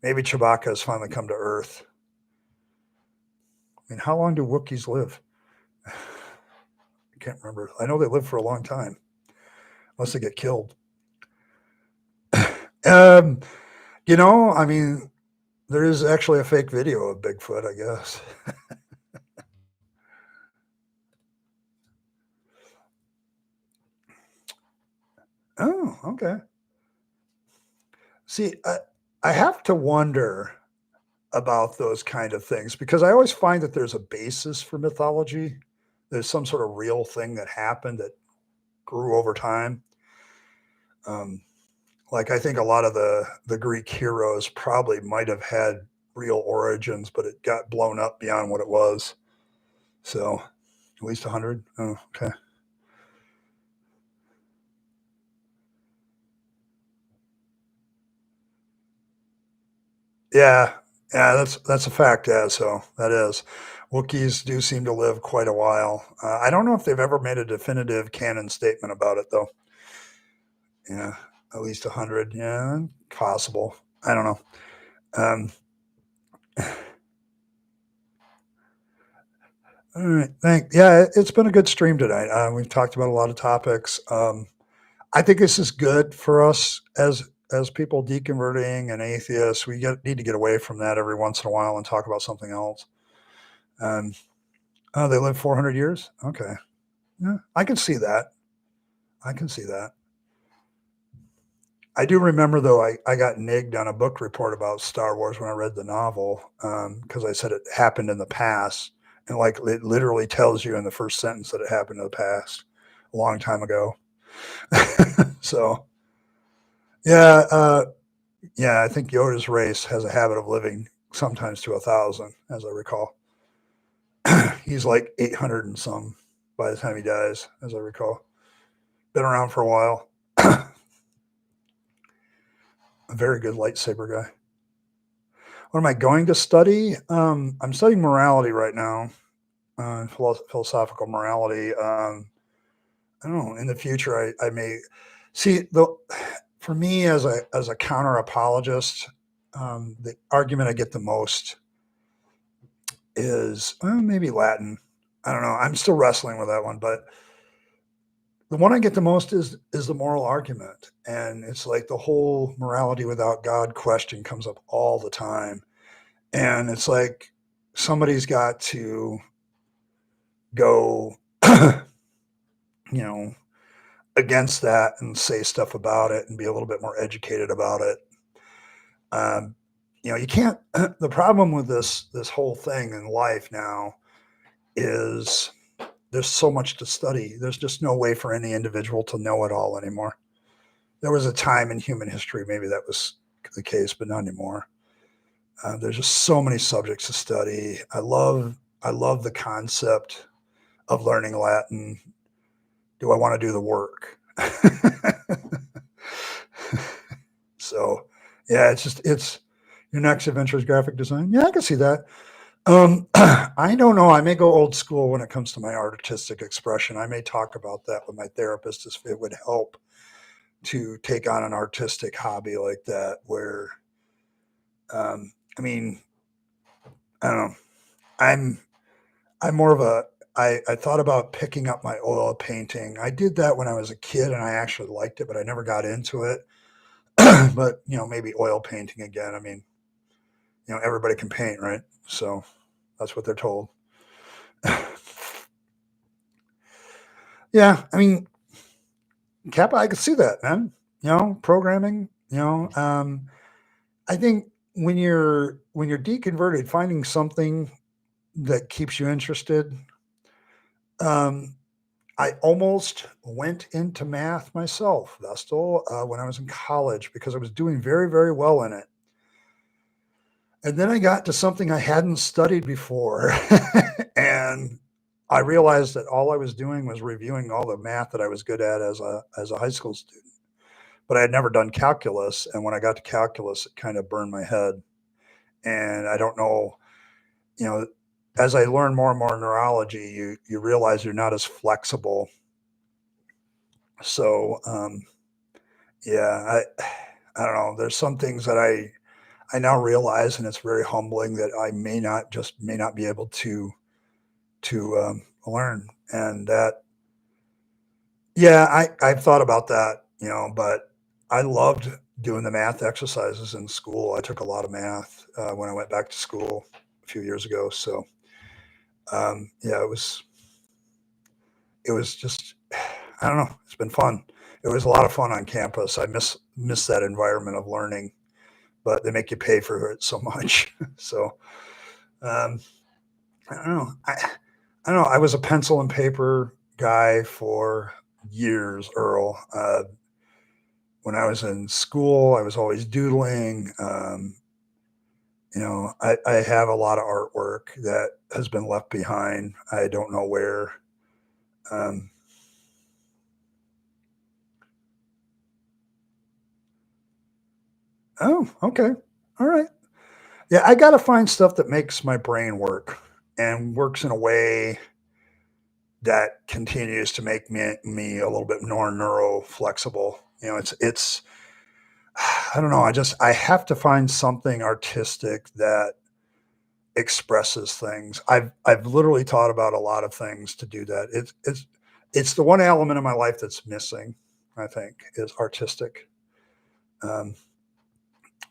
Maybe Chewbacca has finally come to Earth. I mean, how long do Wookiees live? I can't remember. I know they live for a long time, unless they get killed. um, I mean, there is actually a fake video of Bigfoot, I guess. Oh, okay. See, I have to wonder about those kind of things because I always find that there's a basis for mythology. There's some sort of real thing that happened that grew over time. Um, like I think a lot of the Greek heroes probably might have had real origins, but it got blown up beyond what it was. So at least 100. Oh, okay. Yeah, yeah, that's a fact. Yeah, so that is. Wookiees do seem to live quite a while. I don't know if they've ever made a definitive canon statement about it, though. Yeah, at least 100. Yeah, possible. I don't know. Um, all right, yeah, it's been a good stream tonight. We've talked about a lot of topics. I think this is good for us as people deconverting and atheists. Need to get away from that every once in a while and talk about something else. Um, oh, they live 400 years. Okay, yeah, I can see that. I can see that. I do remember though I got nigged on a book report about Star Wars when I read the novel because I said it happened in the past, and like it literally tells you in the first sentence that it happened in the past a long time ago. So yeah, yeah, I think Yoda's race has a habit of living sometimes to 1,000, as I recall. He's like 800 and some by the time he dies, as I recall. Been around for a while. A very good lightsaber guy. What am I going to study? I'm studying morality right now, philosophical morality. I don't know. In the future, I may see the. For me, as a counter apologist, the argument I get the most is maybe Latin. I don't know. I'm still wrestling with that one, but the one I get the most is the moral argument, and it's like the whole morality without God question comes up all the time, and it's like somebody's got to go, you know, against that and say stuff about it and be a little bit more educated about it. Um, you can't. The problem with this whole thing in life now is there's so much to study. There's just no way for any individual to know it all anymore. There was a time in human history maybe that was the case, but not anymore. There's just so many subjects to study. I love the concept of learning Latin. Do I want to do the work? So, yeah, it's your next adventure is graphic design. Yeah, I can see that. I don't know. I may go old school when it comes to my artistic expression. I may talk about that with my therapist if it would help to take on an artistic hobby like that. Where, I mean, I don't know. I'm I'm more of a I thought about picking up my oil painting. I did that when I was a kid, and I actually liked it, but I never got into it. But maybe oil painting again. I mean, everybody can paint, right? So that's what they're told. Yeah, I mean, Kappa, I could see that, man. Programming. I think when you're deconverted, finding something that keeps you interested. Um, I almost went into math myself, Vestal, when I was in college because I was doing very, very well in it. And then I got to something I hadn't studied before. And I realized that all I was doing was reviewing all the math that I was good at as a high school student. But I had never done calculus. And when I got to calculus, it kind of burned my head. And I don't know. you know, as I learn more and more neurology, you realize you're not as flexible. So yeah, I don't know. There's some things that I now realize, and it's very humbling that I may not be able to learn, and that yeah, I've thought about that, but I loved doing the math exercises in school. I took a lot of math when I went back to school a few years ago. So yeah, it was just I don't know. It's been fun. It was a lot of fun on campus. I miss that environment of learning, but they make you pay for it so much. So um, I don't know. I don't know. I was a pencil and paper guy for years, Earl. When I was in school, I was always doodling. I have a lot of artwork that has been left behind. I don't know where. Um, oh, okay. All right. Yeah, I got to find stuff that makes my brain work and works in a way that continues to make me a little bit more neuro flexible. It's I don't know. I have to find something artistic that expresses things. I've literally thought about a lot of things to do that. It's the one element of my life that's missing. I think is artistic. Um,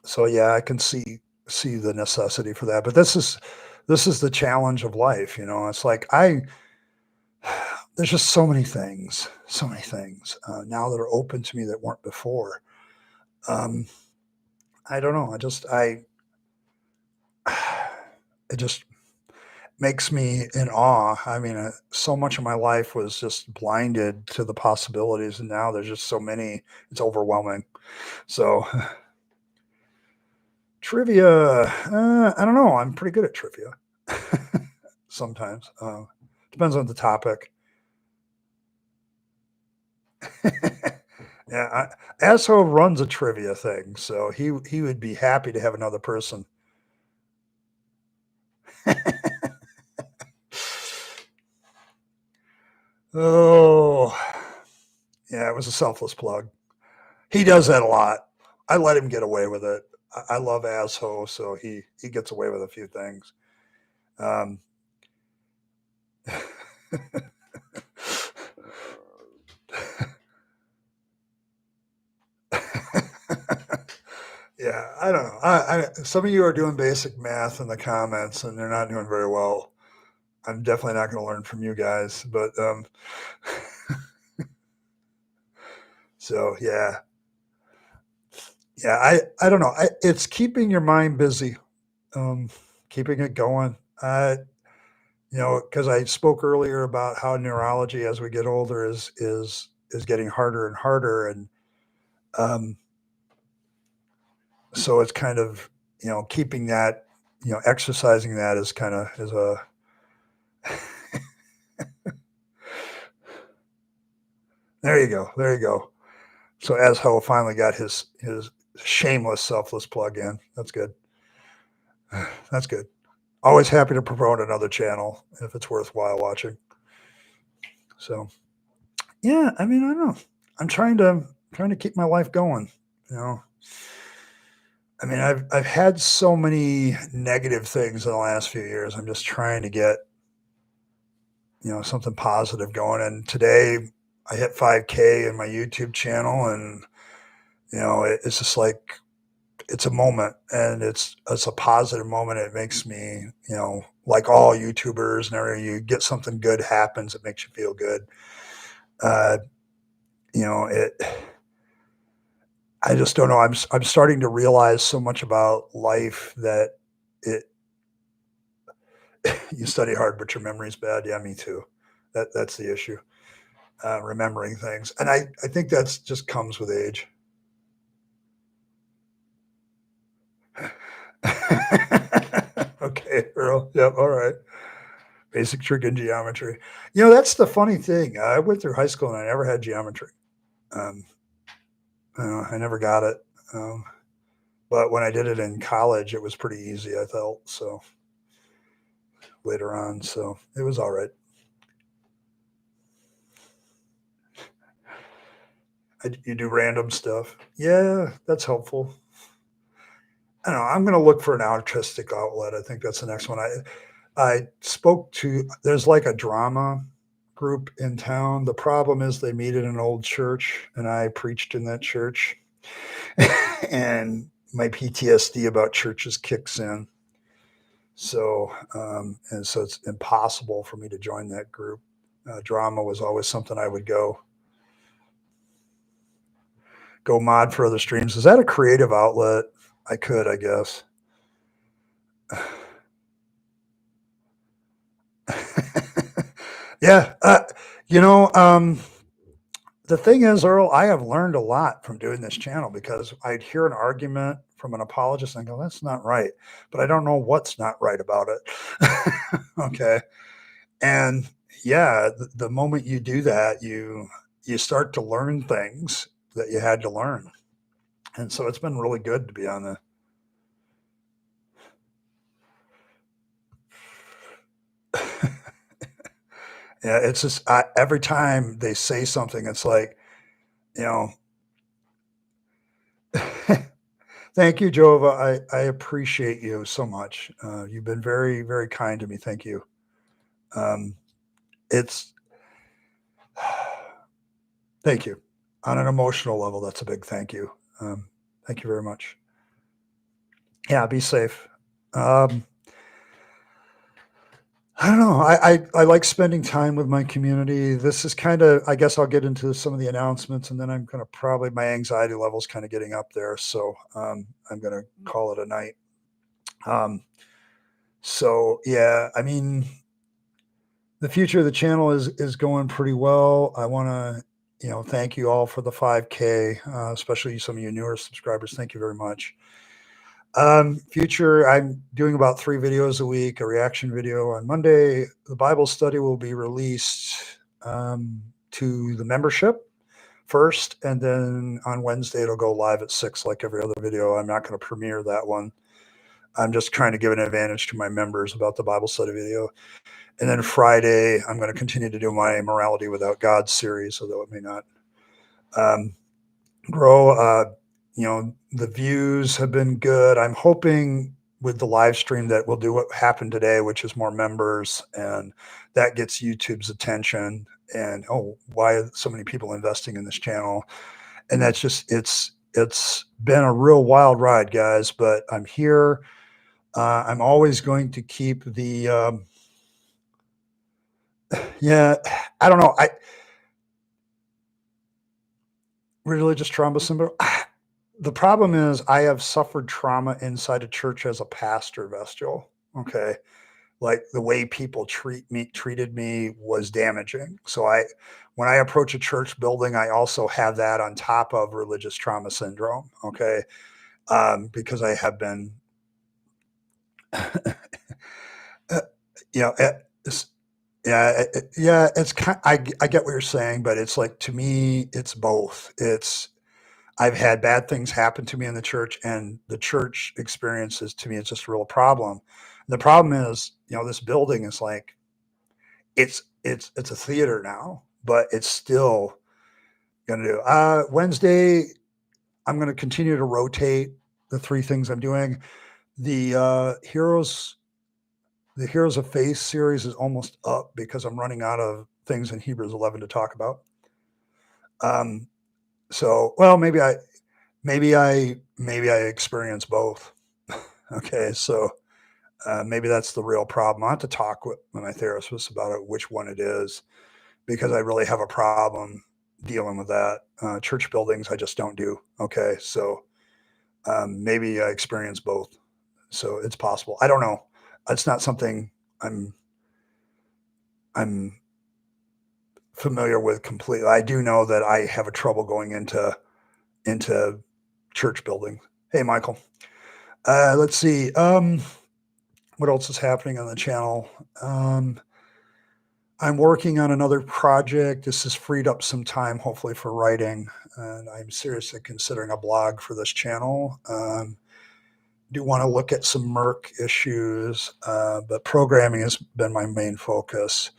so yeah, I can see the necessity for that. But this is the challenge of life. It's like I there's just so many things now that are open to me that weren't before. Um, I don't know. It just makes me in awe. I mean, so much of my life was just blinded to the possibilities, and now there's just so many. It's overwhelming. So, trivia, I don't know. I'm pretty good at trivia. Sometimes depends on the topic. Yeah, Asho runs a trivia thing, so he would be happy to have another person. Oh, yeah, it was a selfless plug. He does that a lot. I let him get away with it. I love Asho, so he gets away with a few things. Um, yeah, I don't know. Some of you are doing basic math in the comments, and they're not doing very well. I'm definitely not going to learn from you guys, but so yeah. I don't know. It's keeping your mind busy, um, keeping it going. Because I spoke earlier about how neurology, as we get older, is getting harder and harder, and um, so it's kind of keeping that, exercising that is kind of is a there you go. So as Ho finally got his shameless selfless plug in. That's good. That's good. Always happy to promote another channel if it's worthwhile watching. So yeah, I mean, I don't know. I'm trying to keep my life going. You know, I mean, I've had so many negative things in the last few years. I'm just trying to get something positive going. And today I hit 5K in my YouTube channel, and it's just like it's a moment, and it's a positive moment. It makes me like all YouTubers and everything. You get something good happens, it makes you feel good. Uh, it. I just don't know. I'm starting to realize so much about life that it you study hard, but your memory's bad. Yeah, me too. That's the issue. Remembering things, and I think that's just comes with age. Okay, Earl. Yep. All right. Basic trig in geometry. That's the funny thing. I went through high school and I never had geometry. Um, I never got it. But when I did it in college, it was pretty easy. I felt so. later on, so it was all right. You do random stuff. Yeah, that's helpful. I don't know. I'm going to look for an artistic outlet. I think that's the next one. I spoke to. There's like a drama group in town. The problem is they meet in an old church, and I preached in that church, and my PTSD about churches kicks in. So and so it's impossible for me to join that group. Drama was always something I would go mod for other streams. Is that a creative outlet? I could, I guess. Yeah. You know, the thing is, Earl, I have learned a lot from doing this channel because I'd hear an argument from an apologist and I go, that's not right. But I don't know what's not right about it. Okay. And yeah, the moment you do that, you start to learn things that you had to learn. And so it's been really good to be on the yeah, it's just every time they say something, it's like, you know, thank you, Jova. I appreciate you so much. You've been very, very kind to me. Thank you. Um, it's thank you on an emotional level. That's a big thank you. Thank you very much. Yeah, be safe. Um, I don't know. I like spending time with my community. This is kind of, I guess I'll get into some of the announcements and then I'm going to probably, my anxiety level's kind of getting up there. So I'm going to call it a night. Um, so yeah, I mean, the future of the channel is going pretty well. I want to, thank you all for the 5K, especially some of you newer subscribers. Thank you very much. Future, I'm doing about 3 videos a week, a reaction video on Monday. The Bible study will be released to the membership first, and then on Wednesday it'll go live at 6 like every other video. I'm not going to premiere that one. I'm just trying to give an advantage to my members about the Bible study video. And then Friday, I'm going to continue to do my Morality Without God series, although it may not grow. The views have been good. I'm hoping with the live stream that we'll do what happened today, which is more members, and that gets YouTube's attention. And why are so many people investing in this channel? And that's just it's been a real wild ride, guys. But I'm here. I'm always going to keep the yeah. I don't know. Religious trauma syndrome. The problem is I have suffered trauma inside a church as a pastor, Vestial. Okay. Like the way people treated me was damaging. So when I approach a church building, I also have that on top of religious trauma syndrome. Okay. Because I have been, it's, yeah, it's kind, I get what you're saying, but it's like, to me, it's both. I've had bad things happen to me in the church, and the church experiences to me, it's just a real problem. The problem is, this building is like, it's a theater now, but it's still going to do. Wednesday, I'm going to continue to rotate the 3 things I'm doing. The Heroes of Faith series is almost up because I'm running out of things in Hebrews 11 to talk about. So, well, maybe I experience both. Okay, so maybe that's the real problem. I have to talk with my therapist about it, which one it is, because I really have a problem dealing with that. Church buildings, I just don't do. Okay, so maybe I experience both. So it's possible. I don't know. It's not something I'm familiar with completely. I do know that I have a trouble going into church buildings. Hey, Michael. Let's see. What else is happening on the channel? I'm working on another project. This has freed up some time, hopefully, for writing. And I'm seriously considering a blog for this channel. do want to look at some Merc issues, but programming has been my main focus.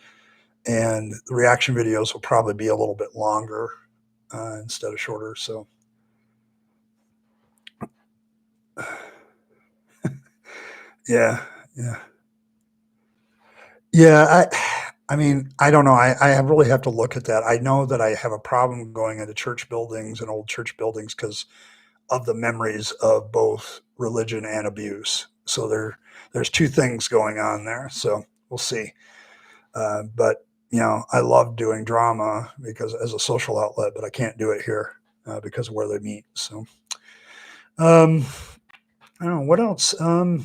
And the reaction videos will probably be a little bit longer instead of shorter. So, yeah, yeah, yeah. I mean, I don't know. I really have to look at that. I know that I have a problem going into church buildings and old church buildings because of the memories of both religion and abuse. So there's two things going on there. So we'll see. But I love doing drama because as a social outlet, but I can't do it here because of where they meet. So um, I don't know what else. I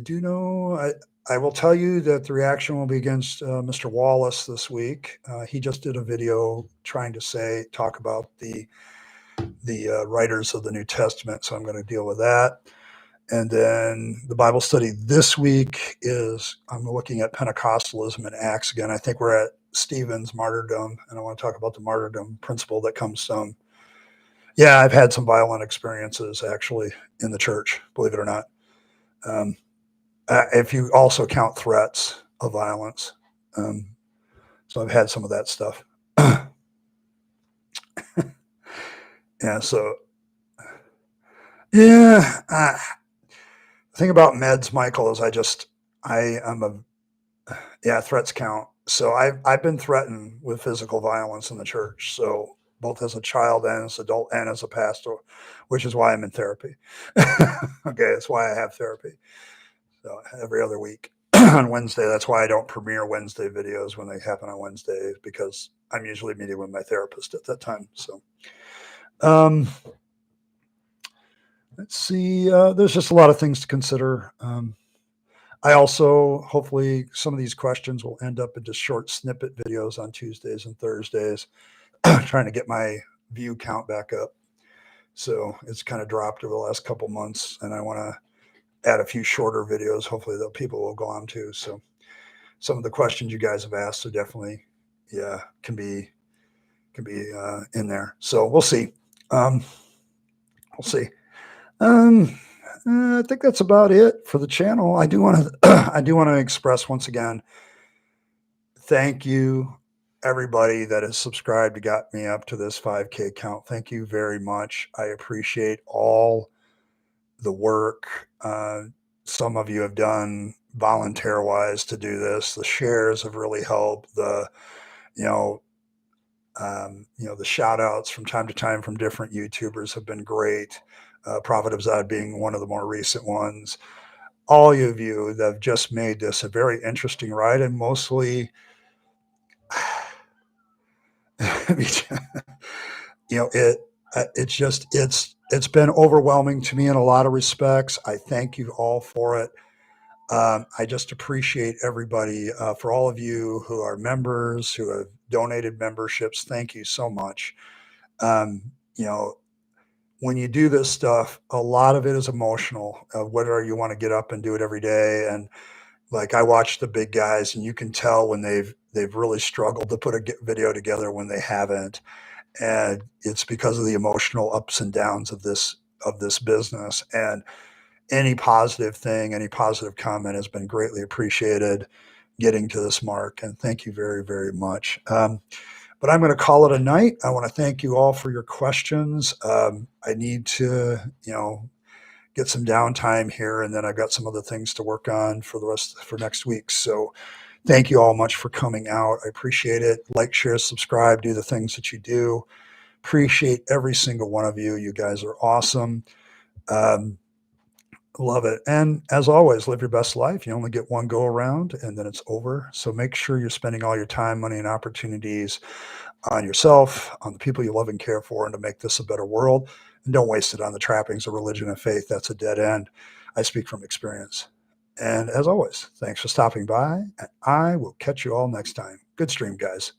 do know. I will tell you that the reaction will be against Mr. Wallace this week. He just did a video trying to talk about the writers of the New Testament, so I'm going to deal with that. And then the Bible study this week is I'm looking at Pentecostalism and Acts again. I think we're at Stephen's martyrdom, and I want to talk about the martyrdom principle that comes from. Yeah, I've had some violent experiences actually in the church, believe it or not. Um, if you also count threats of violence, um, so I've had some of that stuff. Yeah, so yeah. The thing about meds, Michael, is I am yeah, threats count. So I've been threatened with physical violence in the church. So both as a child and as an adult and as a pastor, which is why I'm in therapy. Okay, that's why I have therapy. So every other week on Wednesday. That's why I don't premiere Wednesday videos when they happen on Wednesday, because I'm usually meeting with my therapist at that time. So um, let's see. There's just a lot of things to consider. I also, hopefully, some of these questions will end up in just short snippet videos on Tuesdays and Thursdays, trying to get my view count back up. So it's kind of dropped over the last couple months, and I want to add a few shorter videos. Hopefully, that people will go on to. So some of the questions you guys have asked are definitely, yeah, can be in there. So we'll see. We'll see. Um, I think that's about it for the channel. I do want to I do want to express once again, thank you everybody that has subscribed to got me up to this 5K count. Thank you very much. I appreciate all the work some of you have done volunteer wise to do this. The shares have really helped. You know, the shout outs from time to time from different YouTubers have been great. Prophet of Zod being one of the more recent ones. All of you that have just made this a very interesting ride, and mostly, it's been overwhelming to me in a lot of respects. I thank you all for it. I just appreciate everybody. For all of you who are members, who have donated memberships, thank you so much. Um, you know, when you do this stuff, a lot of it is emotional. Whether you want to get up and do it every day, and like I watch the big guys, and you can tell when they've really struggled to put a video together when they haven't, and it's because of the emotional ups and downs of this business. And any positive thing, any positive comment has been greatly appreciated. Getting to this mark, and thank you very, very much. But I'm going to call it a night. I want to thank you all for your questions. I need to, get some downtime here, and then I've got some other things to work on for next week. So thank you all much for coming out. I appreciate it. Like, share, subscribe, do the things that you do. Appreciate every single one of you. You guys are awesome. Love it. And as always, live your best life. You only get one go around and then it's over. So make sure you're spending all your time, money, and opportunities on yourself, on the people you love and care for, and to make this a better world. And don't waste it on the trappings of religion and faith. That's a dead end. I speak from experience. And as always, thanks for stopping by, and I will catch you all next time. Good stream, guys.